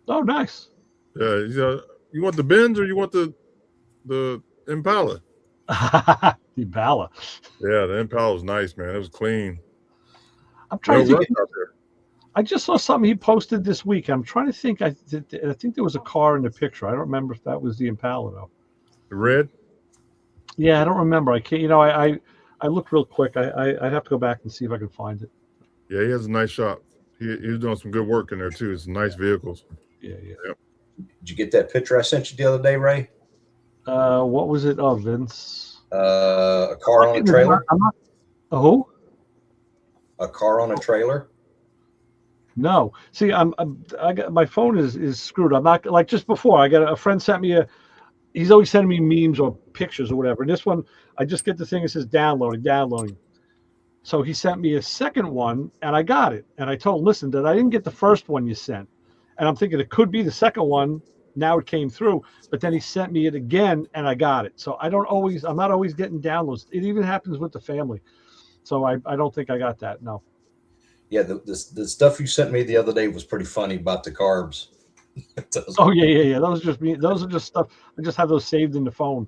Oh, nice. Yeah, he's you want the Benz or you want the Impala? The Impala. Yeah, the Impala was nice, man. It was clean. I'm trying to No think. rust out there. I just saw something he posted this week. I'm trying to think. I think there was a car in the picture. I don't remember if that was the Impala though. The red. Yeah, I don't remember. I can't. I looked real quick. I'd have to go back and see if I can find it. Yeah, he has a nice shop. He's doing some good work in there too. It's nice vehicles. Yeah. Did you get that picture I sent you the other day, Ray? What was it? Oh, Vince. A car on a trailer? I'm not. Who? A car on a trailer? No. See, I got my phone is screwed. I'm not like just before. I got a friend sent me he's always sending me memes or pictures or whatever. And this one, I just get the thing that says downloading. So he sent me a second one, and I got it. And I told him, listen, that I didn't get the first one you sent. And I'm thinking it could be the second one. Now it came through, but then he sent me it again, and I got it. So I'm not always getting downloads. It even happens with the family. So I don't think I got that. No. Yeah, the stuff you sent me the other day was pretty funny about the carbs. Oh yeah. Those are just stuff. I just have those saved in the phone.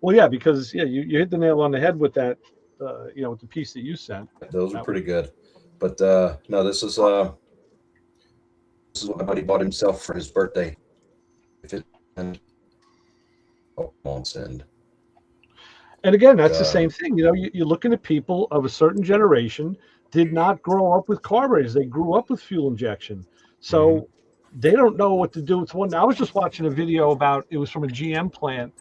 Well, yeah, because you hit the nail on the head with that. With the piece that you sent. Those were pretty good. But no, this is what my buddy bought himself for his birthday. On send. And again, that's the same thing. You're looking at people of a certain generation did not grow up with carburetors. They grew up with fuel injection. So they don't know what to do with one. I was just watching a video it was from a GM plant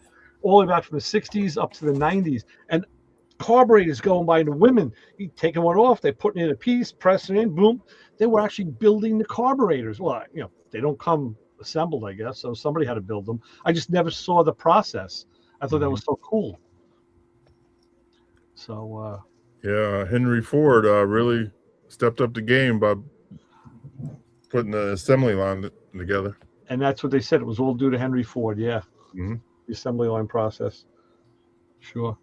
all the way back from the 60s up to the 90s. And carburetors going by, and the women, you taking one off, they're putting in a piece, pressing in, boom. They were actually building the carburetors. Well, they don't come assembled, I guess. So somebody had to build them. I just never saw the process. I thought that was so cool. So, yeah, Henry Ford really stepped up the game by putting the assembly line together. And that's what they said. It was all due to Henry Ford. Yeah. Mm-hmm. The assembly line process. Sure.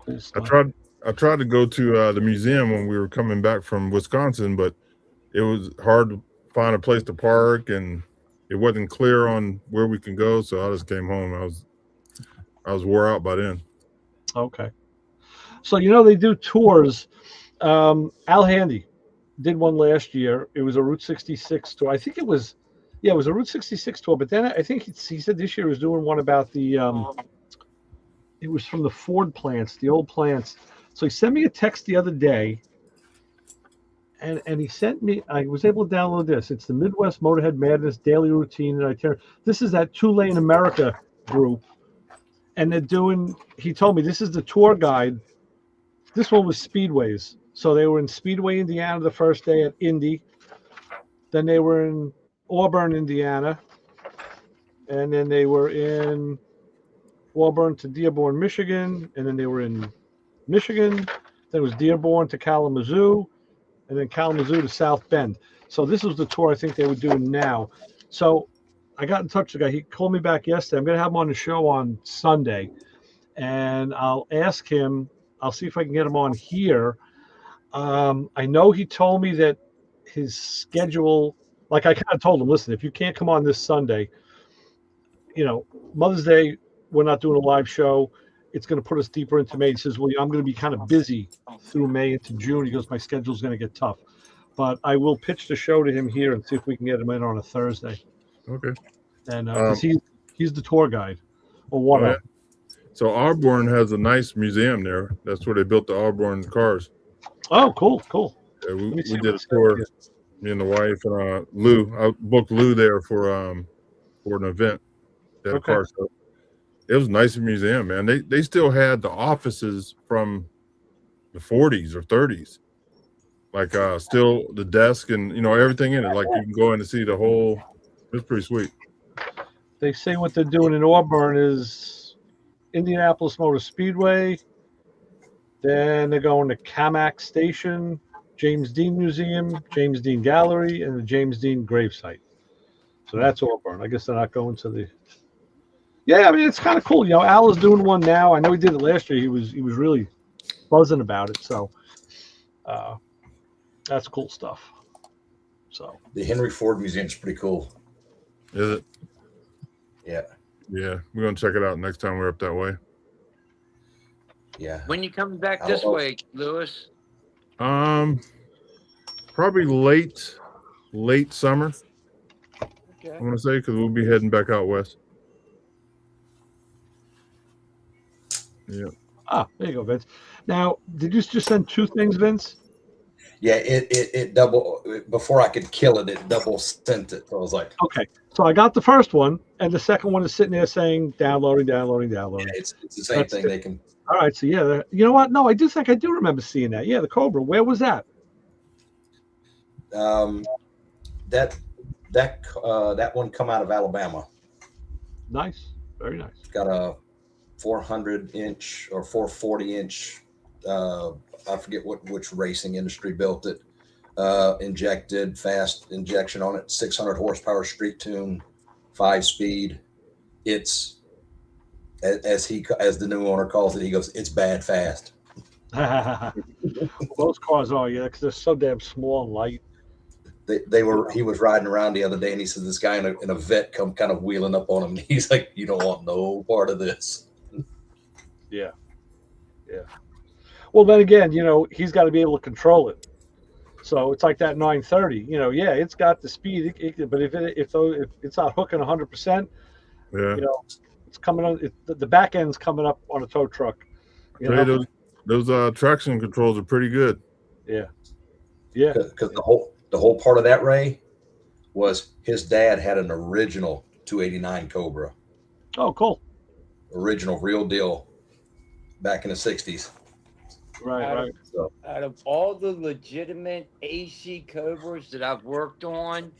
I tried to go to the museum when we were coming back from Wisconsin, but it was hard to find a place to park, and it wasn't clear on where we can go. So I just came home. I was wore out by then. Okay. So they do tours. Al Handy did one last year. It was a Route 66 tour. I think it was a Route 66 tour. But then I think he said this year he was doing one about the. It was from the Ford plants, the old plants. So he sent me a text the other day, and he sent me. I was able to download this. It's the Midwest Motorhead Madness Daily Routine and Itinerary. This is that 2 Lane America group, and they're doing. He told me this is the tour guide. This one was Speedways. So they were in Speedway, Indiana, the first day at Indy. Then they were in Auburn, Indiana, and then they were in Auburn to Dearborn, Michigan, and then they were in Michigan. Then it was Dearborn to Kalamazoo, and then Kalamazoo to South Bend. So this was the tour I think they were doing now. So I got in touch with the guy. He called me back yesterday. I'm going to have him on the show on Sunday, and I'll ask him. I'll see if I can get him on here. I know he told me that his schedule, like I kind of told him, listen, if you can't come on this Sunday, Mother's Day, we're not doing a live show. It's going to put us deeper into May. He says, well, I'm going to be kind of busy through May into June. He goes, my schedule's going to get tough. But I will pitch the show to him here and see if we can get him in on a Thursday. Okay. And 'cause he's the tour guide, or one of them. So Auburn has a nice museum there. That's where they built the Auburn cars. Oh, cool. Yeah, we me see did a what it tour. says. Me and the wife and Lou. I booked Lou there for an event. They had a Okay. car show. It was a nice museum, man. They still had the offices from the 40s or 30s, like still the desk and everything in it. Like you can go in and see the whole. It's pretty sweet. They say what they're doing in Auburn is Indianapolis Motor Speedway. Then they're going to Camac Station, James Dean Museum, James Dean Gallery, and the James Dean gravesite. So that's Auburn. I guess they're not going to the. Yeah, I mean it's kind of cool. Al is doing one now. I know he did it last year. He was really buzzing about it. So that's cool stuff. So The Henry Ford Museum's pretty cool. Is it? Yeah. Yeah, we're gonna check it out next time we're up that way. Yeah. When you coming back this way, Lewis? Probably late summer. Okay. I want to say because we'll be heading back out west. Yeah. there you go, Vince. Now, did you just send 2 things, Vince? Yeah, it double before I could kill it. It double sent it. So I was like, Okay, so I got the first one, and the second one is sitting there saying downloading. yeah, it's the same That's thing. good. They can. All right, so yeah, you know what? No, I do think I do remember seeing that. Yeah, the Cobra. Where was that? That one come out of Alabama. Nice, very nice. Got a 400-inch or 440-inch. I forget which racing industry built it. Injected fast injection on it. 600 horsepower street tune, 5-speed. It's as the new owner calls it. He goes, it's bad fast. Those cars are, yeah, because they're so damn small and light. He was riding around the other day and he said this guy in a vet come kind of wheeling up on him. He's like, you don't want no part of this. Yeah. Well, then again, he's got to be able to control it. So it's like that 930. Yeah, it's got the speed, but if it's not hooking 100%, Yeah. it's coming on. The back end's coming up on a tow truck. Hey, those traction controls are pretty good. Yeah. Because the whole part of that, Ray, was his dad had an original 289 Cobra. Oh, cool. Original, real deal, back in the 60s. Right. So Out of all the legitimate AC Cobras that I've worked on,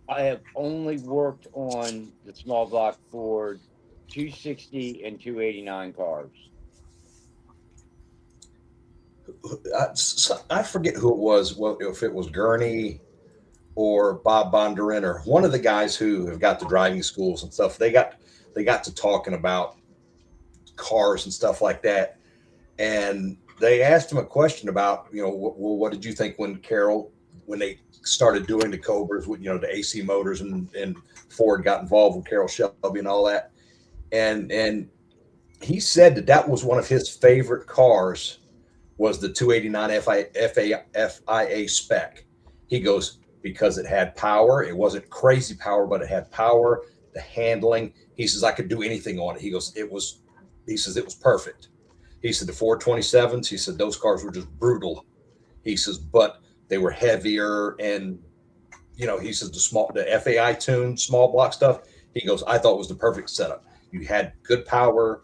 I have only worked on the small block Ford 260 and 289 cars. I forget who it was. Well, if it was Gurney or Bob Bondurant or one of the guys who have got to driving schools and stuff. They got to talking about cars and stuff like that, and they asked him a question about, what did you think when they started doing the Cobras with, the AC motors and Ford got involved with Carroll Shelby and all that. And he said that was one of his favorite cars was the 289 FIA spec. He goes, because it had power. It wasn't crazy power, but it had power, the handling. He says, I could do anything on it. He goes, it was perfect. He said the 427s, he said those cars were just brutal. He says, but they were heavier and, he says the FAI tuned small block stuff. He goes, I thought it was the perfect setup. You had good power,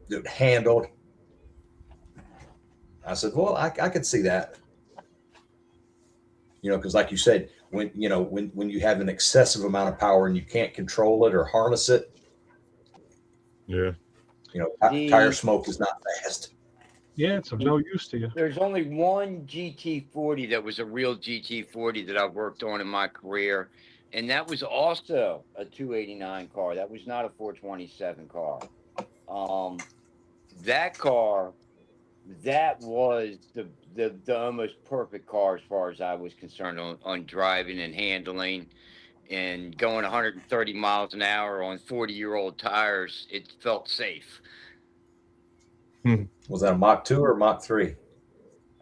it handled. I said, well, I could see that. Because like you said, when you have an excessive amount of power and you can't control it or harness it, Yeah. tire smoke is not fast. Yeah, it's of no use to you. There's only one GT40 that was a real GT40 that I've worked on in my career, and that was also a 289 car. That was not a 427 car. That car, that was the almost perfect car as far as I was concerned on driving and handling and going 130 miles an hour on 40-year-old tires. It felt safe. Was that a Mach 2 or Mach 3?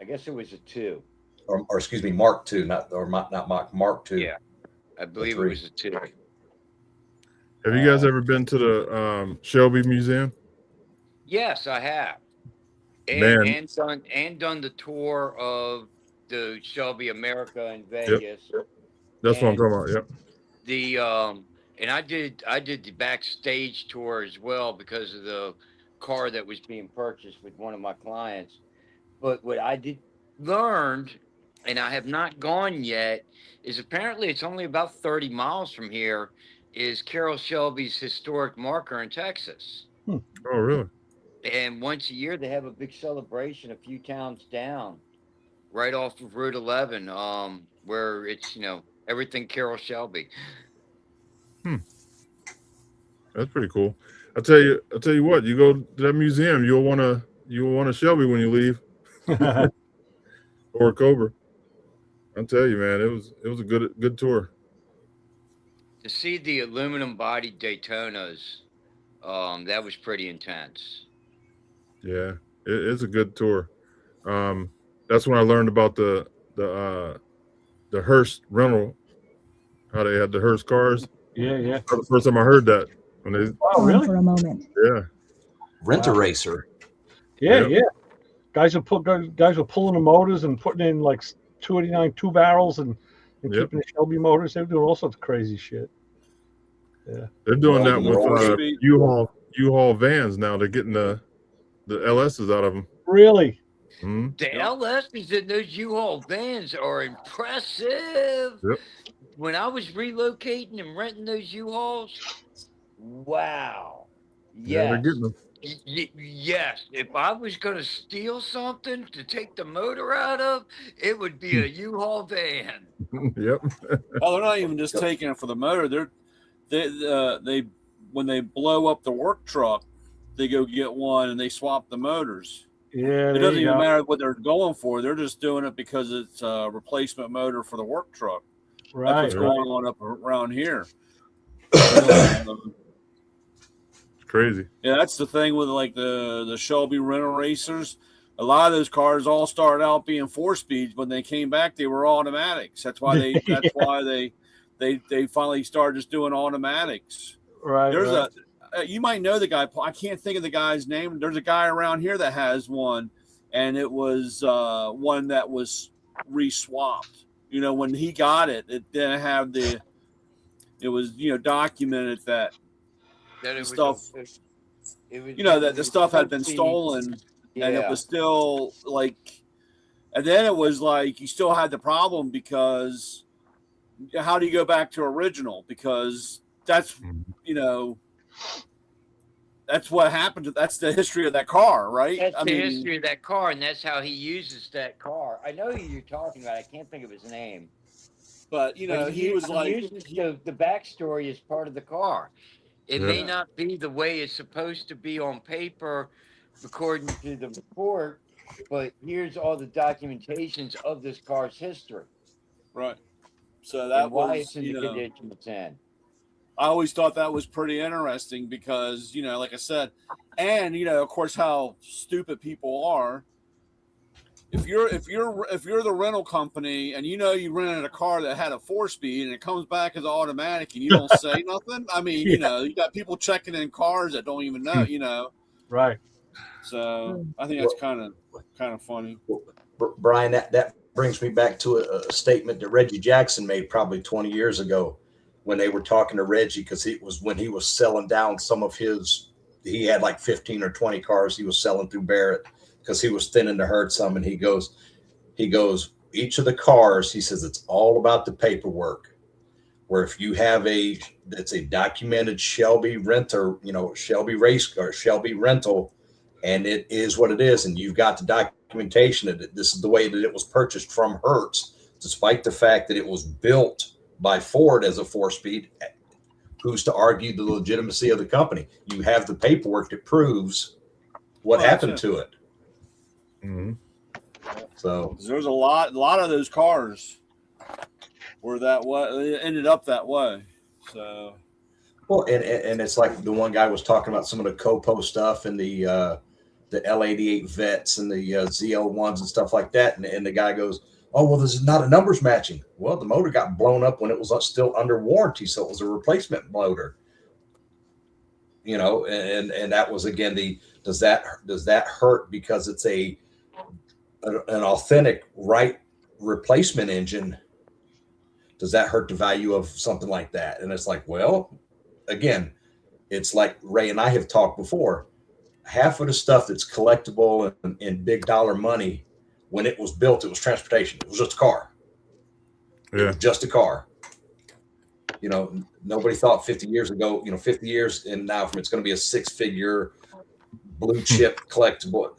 I guess it was a 2. Or excuse me, Mark 2, not Mach, Mark 2. Yeah. I believe it three. was a 2. Have you guys ever been to the Shelby Museum? Yes, I have. Man. And done the tour of the Shelby America in Vegas. That's what I'm talking about. Yep. And I did the backstage tour as well because of the car that was being purchased with one of my clients. But what I learned, and I have not gone yet, is apparently it's only about 30 miles from here, is Carroll Shelby's historic marker in Texas. Oh, really? And once a year they have a big celebration a few towns down, right off of Route 11, where it's, everything Carroll Shelby. That's pretty cool. I'll tell you what, you go to that museum, you'll want a Shelby when you leave. Or a Cobra. I'll tell you, man, it was a good tour. To see the aluminum bodied Daytonas, that was pretty intense. Yeah, it's a good tour. That's when I learned about the Hearst rental, how they had the Hearst cars. Yeah. That was the first time I heard that. When they, Oh, really? For a moment. yeah. Rent-A-Racer. Yeah. Guys are pulling the motors and putting in like 289 two barrels and Yep. keeping the Shelby motors. They're doing all sorts of crazy shit. They're doing that Roll with speed. U-Haul vans now. They're getting the LSs out of them. Really? Mm-hmm. The LSs in those U-Haul vans are impressive. Yep. When I was relocating and renting those U-Hauls, wow. Yeah, they're Yes. getting them. Yes. If I was going to steal something to take the motor out of, it would be a U-Haul van. Yep. Oh, they're not even just taking it for the motor. They when they blow up the work truck, they go get one and they swap the motors. Yeah. It doesn't even matter what they're going for. They're just doing it because it's a replacement motor for the work truck. Right. That's what's going on up around here. Crazy. Yeah, that's the thing with like the Shelby Rent-A-Racers. A lot of those cars all started out being 4-speeds. When they came back, they were automatics. That's why they finally started just doing automatics. Right. There's you might know the guy. I can't think of the guy's name. There's a guy around here that has one, and it was one that was re-swapped. When he got it, it didn't have the. It was documented that That it was stuff. It was, That the stuff had been stolen, and it was still like. And then it was like you still had the problem because how do you go back to original? Because that's that's what happened. That's the history of that car, right? That's the history of that car, and that's how he uses that car. I know who you're talking about. I can't think of his name. But he was like uses the backstory is part of the car. It may Yeah. not be the way it's supposed to be on paper, according to the report, but here's all the documentations of this car's history. right. So that And why was it's in the condition it's in. I always thought that was pretty interesting because, like I said, and of course how stupid people are. If you're the rental company and you rented a car that had a 4-speed and it comes back as automatic and you don't say nothing, I mean, you got people checking in cars that don't even know, Right. So I think that's kind of funny. Brian, that brings me back to a statement that Reggie Jackson made probably 20 years ago when they were talking to Reggie, because it was when he was selling down some of he had like 15 or 20 cars he was selling through Barrett because he was thinning to herd some. And he goes, each of the cars, he says, it's all about the paperwork. Where if you have that's a documented Shelby renter, Shelby race car, Shelby rental, and it is what it is. And you've got the documentation that this is the way that it was purchased from Hertz, despite the fact that it was built by Ford as a 4-speed. Who's to argue the legitimacy of the company? You have the paperwork that proves what happened to it. Mm-hmm. So There's a lot of those cars were that way. They ended up that way. So, well, and it's like the one guy was talking about some of the Copo stuff and the L88 Vets and the ZL1s and stuff like that. And the guy goes, "Oh, well, this is not a numbers matching." Well, the motor got blown up when it was still under warranty, so it was a replacement motor. You know, and that was again does that hurt because it's an authentic right replacement engine? Does that hurt the value of something like that? And it's like, well, again, it's like Ray and I have talked before. Half of the stuff that's collectible and big dollar money, when it was built, it was transportation. It was just a car. It was just a car. You know, nobody thought 50 years ago, 50 years and now from it's going to be a 6-figure blue chip collectible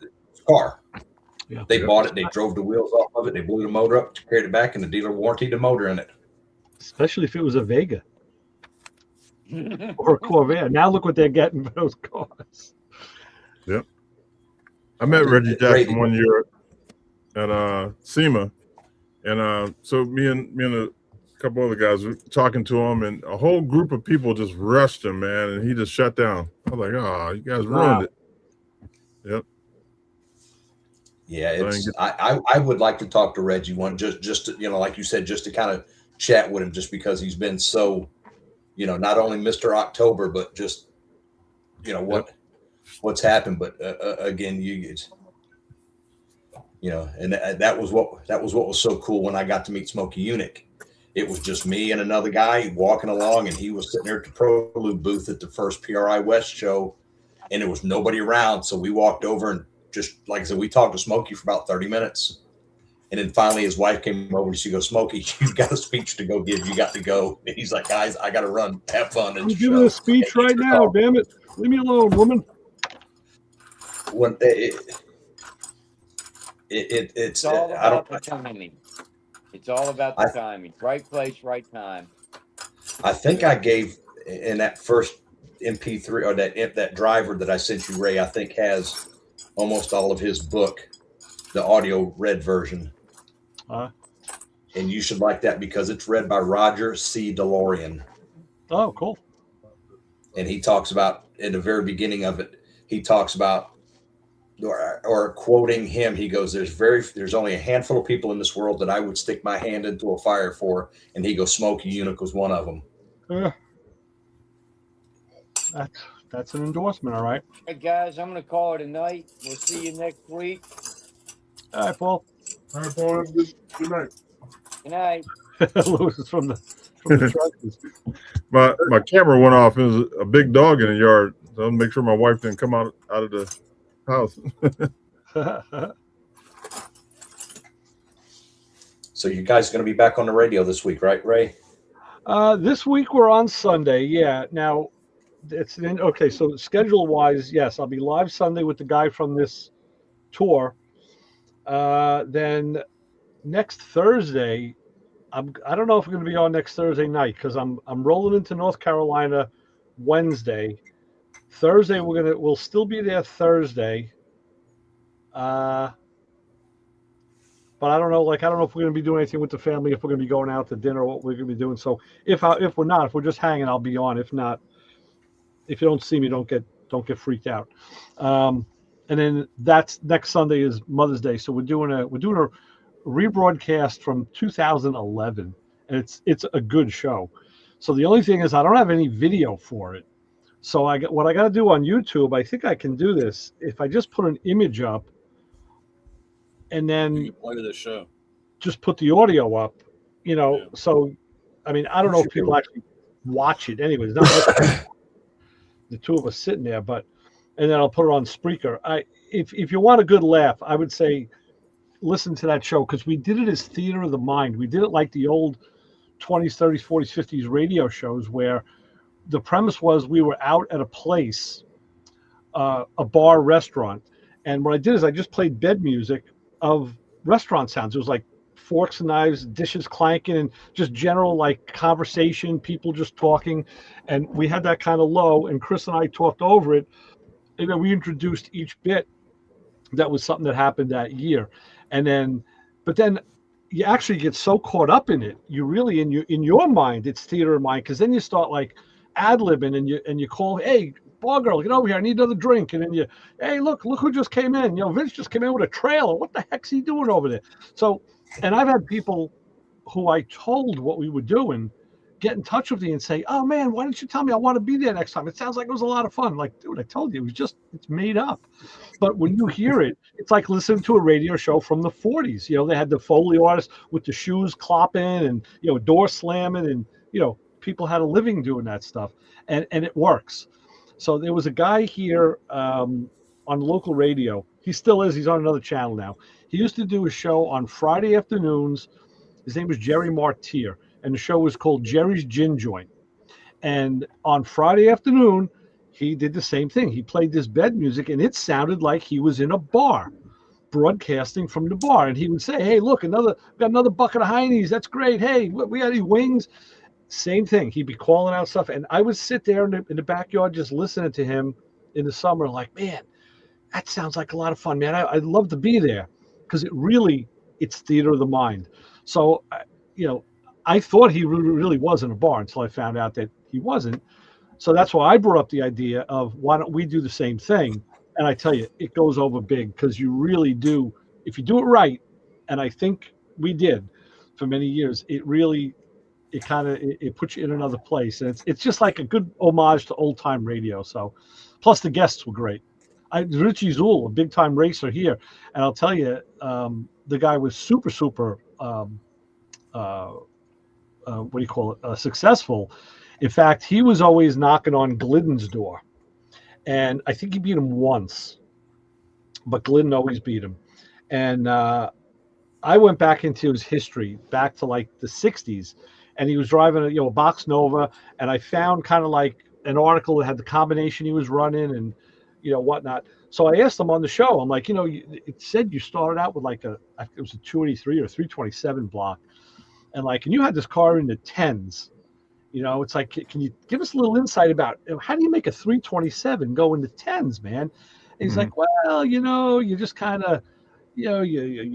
car. Yeah. They bought it. They drove the wheels off of it. They blew the motor up, carried it back, and the dealer warranted the motor in it. Especially if it was a Vega or a Corvair. Now look what they're getting for those cars. Yep. I met Reggie Jackson one year at SEMA, and so me and a couple other guys were talking to him, and a whole group of people just rushed him, man, and he just shut down. I was like, "Oh, you guys ruined it." Yep. Yeah, it's. I would like to talk to Reggie one just to, like you said, just to kind of chat with him, just because he's been so, not only Mr. October, but just, what's happened. But again, and that was what was so cool when I got to meet Smokey Yunick. It was just me and another guy walking along, and he was sitting there at the Prolube booth at the first PRI West show, and there was nobody around. So we walked over and just, like I said, we talked to Smokey for about 30 minutes. And then finally his wife came over and she goes, "Smokey, you've got a speech to go give. You got to go." And he's like, "Guys, I got to run. Have fun." I'm giving a speech right now. Damn it. Leave me alone, woman. When it's all about the timing. It's all about the timing. Right place, right time. I think I gave in that first MP3 or that driver that I sent you, Ray, I think has almost all of his book, the audio read version. And you should like that because it's read by Roger C. DeLorean. Oh, cool. And he talks about, in the very beginning of it, he talks about, or quoting him, he goes, there's only a handful of people in this world that I would stick my hand into a fire for. And he goes, Smokey Yunick was one of them. That's an endorsement, all right. Hey, guys, I'm going to call it a night. We'll see you next week. All right, Paul. All right, Paul. Good night. Good night. Lewis is from the truck. My camera went off. It was a big dog in the yard. So I'll make sure my wife didn't come out of the house. So you guys are going to be back on the radio this week, right, Ray? This week we're on Sunday. Yeah. Now okay. So schedule wise, yes, I'll be live Sunday with the guy from this tour. Then next Thursday, I don't know if we're going to be on next Thursday night because I'm rolling into North Carolina Wednesday. Thursday we'll still be there Thursday. But I don't know. I don't know if we're going to be doing anything with the family, if we're going to be going out to dinner, what we're going to be doing. So if we're just hanging, I'll be on. If not, if you don't see me, don't get freaked out. And then that's next Sunday is Mother's Day. So we're doing a rebroadcast from 2011, and it's a good show. So the only thing is I don't have any video for it. So what I got to do on YouTube, I think I can do this if I just put an image up. And then you can play the show. Just put the audio up, Yeah. So, I mean, I don't know if people actually watch it. Anyways, not the two of us sitting there, and then I'll put it on Spreaker. If you want a good laugh, I would say listen to that show because we did it as theater of the mind. We did it like the old 20s, 30s, 40s, 50s radio shows where the premise was we were out at a place a bar restaurant. And what I did is I just played bed music of restaurant sounds. It was like forks and knives, dishes clanking, and just general like conversation, people just talking. And we had that kind of low, and Chris and I talked over it. And then we introduced each bit that was something that happened that year. And then, but then you actually get so caught up in it, you really in your mind, it's theater of mind, because then you start like ad-libbing and you call, hey, bar girl, get over here, I need another drink. And then you, hey, look who just came in. Vince just came in with a trailer. What the heck's he doing over there? So, and I've had people who I told what we were doing get in touch with me and say, oh man, why didn't you tell me? I want to be there next time. It sounds like it was a lot of fun. Like, dude, I told you, it's made up. But when you hear it, it's like listening to a radio show from the 40s. They had the Foley artists with the shoes clopping and, door slamming, and, people had a living doing that stuff, and it works. So there was a guy here on local radio. He still is. He's on another channel now. He used to do a show on Friday afternoons. His name was Jerry Martyr, and the show was called Jerry's Gin Joint. And on Friday afternoon, he did the same thing. He played this bed music, and it sounded like he was in a bar, broadcasting from the bar. And he would say, hey, look, got another bucket of Heine's. That's great. Hey, we got any wings? Same thing. He'd be calling out stuff. And I would sit there in the backyard just listening to him in the summer, like, man, that sounds like a lot of fun, man. I'd love to be there, because it's theater of the mind. So, I thought he really was in a bar until I found out that he wasn't. So that's why I brought up the idea of, why don't we do the same thing? And I tell you, it goes over big, because you really do, if you do it right, and I think we did for many years, it puts you in another place. And it's just like a good homage to old time radio. So, plus the guests were great. Richie Zool, a big time racer here. And I'll tell you, the guy was super, successful. In fact, he was always knocking on Glidden's door, and I think he beat him once, but Glidden always beat him. And I went back into his history, back to like the 60s, and he was driving a Box Nova, and I found kind of like an article that had the combination he was running and whatnot. So I asked him on the show, I'm like, it said you started out with like it was a 283 or 327 block. And you had this car in the 10s, it's like, can you give us a little insight about how do you make a 327 go in the 10s, man? And he's like, well, you just kind of, you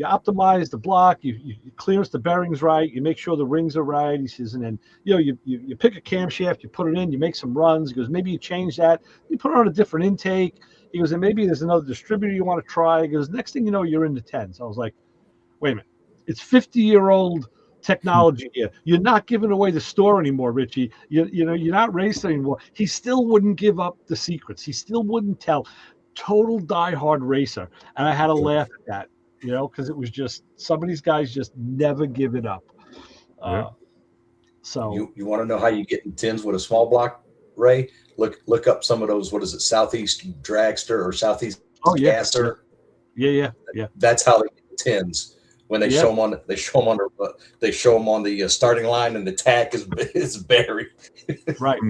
optimize the block, you clearance the bearings right, you make sure the rings are right. He says, and then, you pick a camshaft, you put it in, you make some runs. He goes, maybe you change that, you put it on a different intake. He goes, and maybe there's another distributor you want to try. He goes, next thing you know, you're in the 10s. I was like, wait a minute, it's 50-year-old technology here. You're not giving away the store anymore, Richie. You're not racing anymore. He still wouldn't give up the secrets. He still wouldn't tell. Total diehard racer. And I had to laugh at that, because it was just, some of these guys just never give it up. So you want to know how you get in 10s with a small block, Ray? Look up some of those. What is it? Southeast Dragster or Southeast Gasser? Yeah. That's how they get 10s. When they show them on the starting line, and the tack is buried. Right.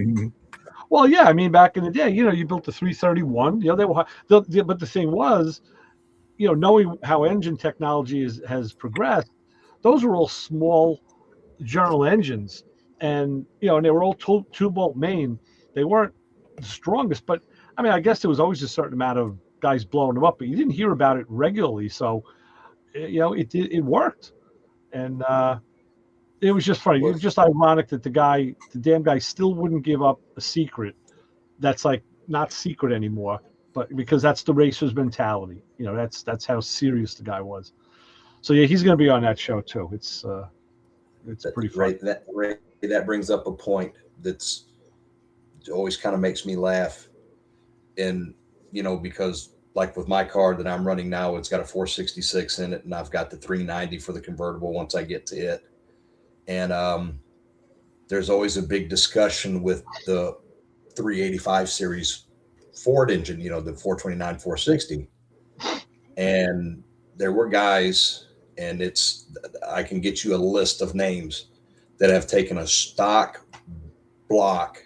Well, yeah. I mean, back in the day, you built the 331. They were, but the thing was, knowing how engine technology has progressed, those were all small General engines, and and they were all two-bolt main. They weren't the strongest, but I mean, I guess there was always a certain amount of guys blowing them up, but you didn't hear about it regularly. So. It worked, and it was just funny. It was just ironic that the damn guy still wouldn't give up a secret that's like not secret anymore, but because that's the racer's mentality. That's how serious the guy was. So yeah, he's going to be on that show too. It's pretty fun. That brings up a point that's always kind of makes me laugh, and because. Like with my car that I'm running now, it's got a 466 in it, and I've got the 390 for the convertible once I get to it. And there's always a big discussion with the 385 series Ford engine, the 429, 460. And there were guys, and I can get you a list of names that have taken a stock block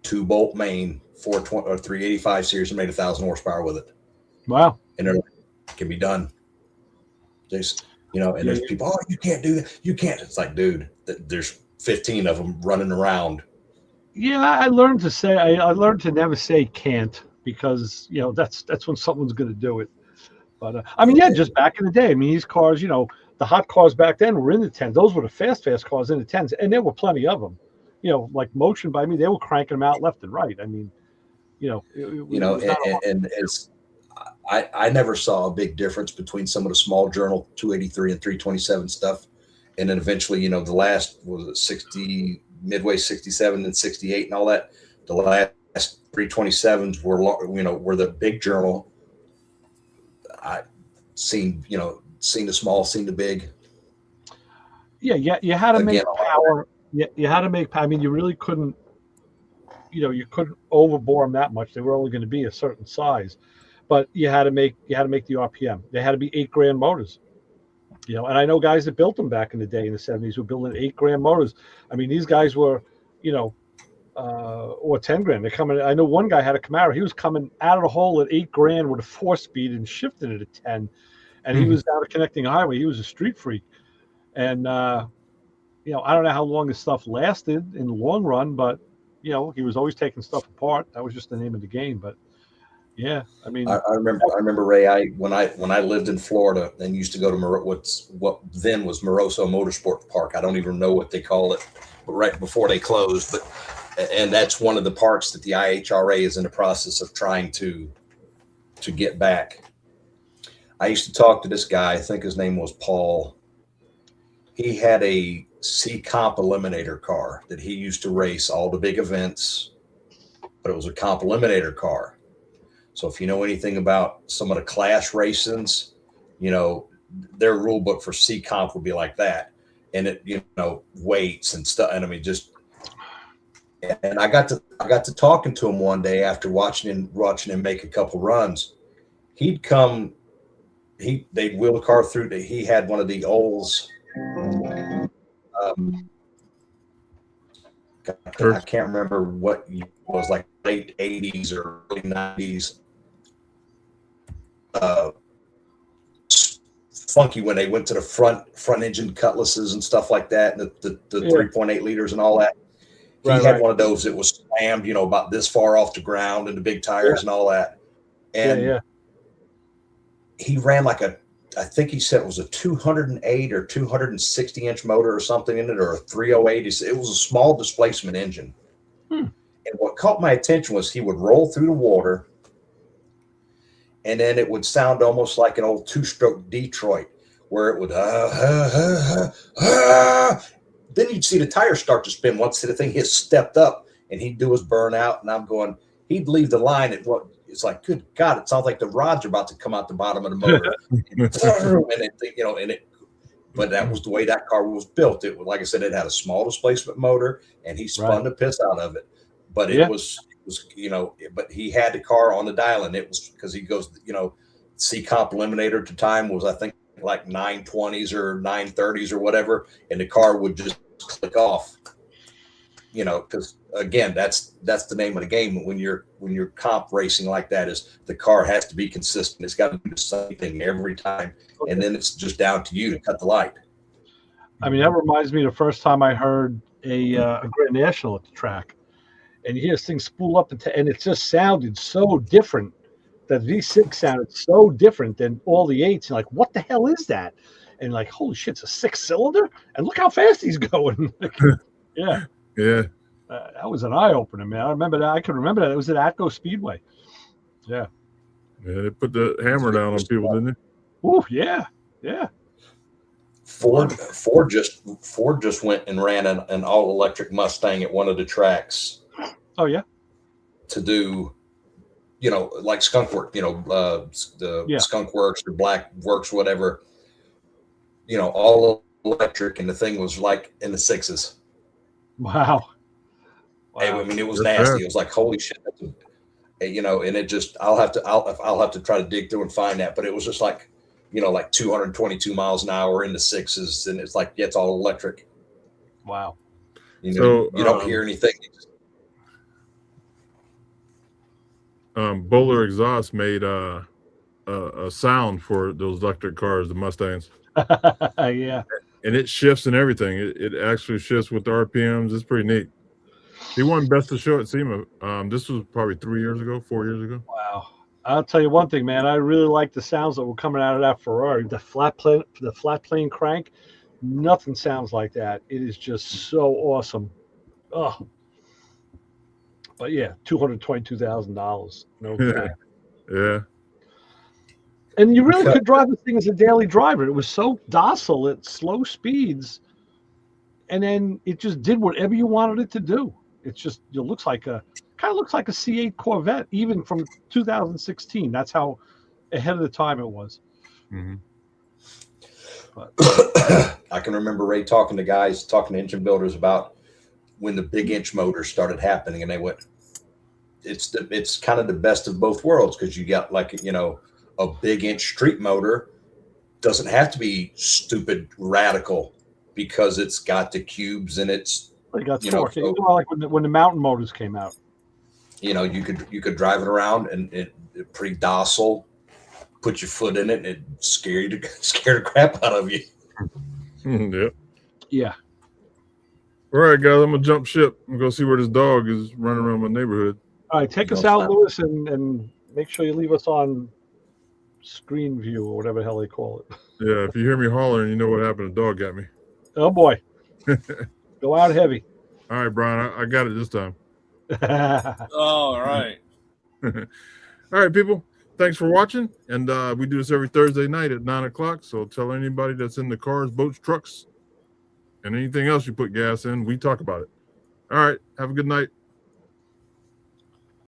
2-bolt main 420 or 385 series and made 1,000 horsepower with it. Wow. And it can be done. Just, and there's people, oh, you can't do that. You can't. It's like, dude, there's 15 of them running around. Yeah, I learned to say I learned to never say can't, because that's when someone's going to do it. But I mean, yeah, just back in the day, I mean, these cars, the hot cars back then were in the 10s. Those were the fast cars in the 10s, and there were plenty of them. Like Motion by me, they were cranking them out left and right. I mean, and it's I never saw a big difference between some of the small journal 283 and 327 stuff, and then eventually, the last was it 60 Midway 67 and 68 and all that. The last 327s were the big journal. I seen the small, seen the big. Yeah, you had to make power. Yeah, you had to make. I mean, you really couldn't. You couldn't overbore them that much. They were only going to be a certain size, but you had to make the RPM. They had to be $8,000 motors. And I know guys that built them back in the day in the 70s were building $8,000 motors. I mean, these guys were, or $10,000. They're coming. I know one guy had a Camaro. He was coming out of the hole at $8,000 with a 4-speed and shifting it at 10, and he was down a connecting highway. He was a street freak, and I don't know how long this stuff lasted in the long run, but he was always taking stuff apart. That was just the name of the game. But yeah, I mean, I remember Ray. When I lived in Florida and used to go to what then was Moroso Motorsport Park. I don't even know what they call it, but right before they closed. And that's one of the parks that the IHRA is in the process of trying to get back. I used to talk to this guy. I think his name was Paul. He had a C-Comp Eliminator car that he used to race all the big events, but it was a Comp Eliminator car. So if you know anything about some of the class racings, their rule book for C-Comp would be like that. And it, weights and stuff. And I mean, and I got to talking to him one day after watching him make a couple runs. They'd wheel the car through. He had one of the Olds. I can't remember what it was, like late 80s or early 90s. Funky when they went to the front engine cutlasses and stuff like that, and the 3.8 liters and all that. He had one of those that was slammed, about this far off the ground, and the big tires and all that. And he ran I think he said it was a 208 or 260 inch motor or something in it, or a 308. It was a small displacement engine. And what caught my attention was he would roll through the water, and then it would sound almost like an old 2-stroke Detroit, where it would then you'd see the tires start to spin once the thing hit stepped up, and he'd do his burnout. And I'm going, he'd leave the line at what it's like, good God, it sounds like the rods are about to come out the bottom of the motor. But that was the way that car was built. It was, like I said, it had a small displacement motor, and he spun the piss out of it. But it was, but he had the car on the dial, and it was because he goes, C-Comp Eliminator at the time was, I think, like 920s or 930s or whatever, and the car would just click off. Because again, that's the name of the game when you're comp racing like that, is the car has to be consistent. It's got to do the same thing every time, and then it's just down to you to cut the light. I mean, that reminds me of the first time I heard a Grand National at the track, and you hear this thing spool up, and it just sounded so different. That V6 sounded so different than all the 8s. You're like, what the hell is that? And like, holy shit, it's a 6-cylinder, and look how fast he's going. Yeah. That was an eye opener, man. I remember that. I can remember that. It was at Atco Speedway. Yeah. Yeah, they put the hammer down on people, didn't they? Oh yeah. Ford just went and ran an all electric Mustang at one of the tracks. Oh yeah. To do, like Skunk Works, Skunk Works or Black Works, whatever. All electric, and the thing was like in the 6s. Wow. I mean, it was nasty. It was like, holy shit, and it just, I'll have to try to dig through and find that, but it was just like, like 222 miles an hour in the 6s, and it's like, it's all electric. Wow. You don't hear anything. Bowler Exhaust made a sound for those electric cars, the Mustangs, Yeah. and it shifts and everything. It actually shifts with the RPMs. It's pretty neat. He won Best of Show at SEMA. This was probably 4 years ago. Wow. I'll tell you one thing, man. I really like the sounds that were coming out of that Ferrari. The flat plane crank, nothing sounds like that. It is just so awesome. Oh. But yeah, $222,000. No kidding. Yeah. And you really could drive this thing as a daily driver. It was so docile at slow speeds, and then it just did whatever you wanted it to do. It's just it looks like a C8 Corvette, even from 2016. That's how ahead of the time it was. Mm-hmm. I can remember Ray talking to engine builders about when the big inch motors started happening, and they went, it's kind of the best of both worlds, because you got, like, a big inch street motor doesn't have to be stupid radical because it's got the cubes and it's, They got you know, torque. It was like when the mountain motors came out. you could drive it around and it pretty docile, put your foot in it and it scare the crap out of you. Yep. Yeah. All right, guys, I'm gonna jump ship and go see where this dog is running around my neighborhood. All right, take You us don't out, stop. Lewis, and make sure you leave us on screen view or whatever the hell they call it. Yeah, if you hear me hollering, you know what happened. The dog got me. Oh boy. Go out heavy. All right, Brian, I got it this time. Oh, all right. All right, people. Thanks for watching. And we do this every Thursday night at 9 o'clock. So tell anybody that's in the cars, boats, trucks, and anything else you put gas in, we talk about it. All right. Have a good night.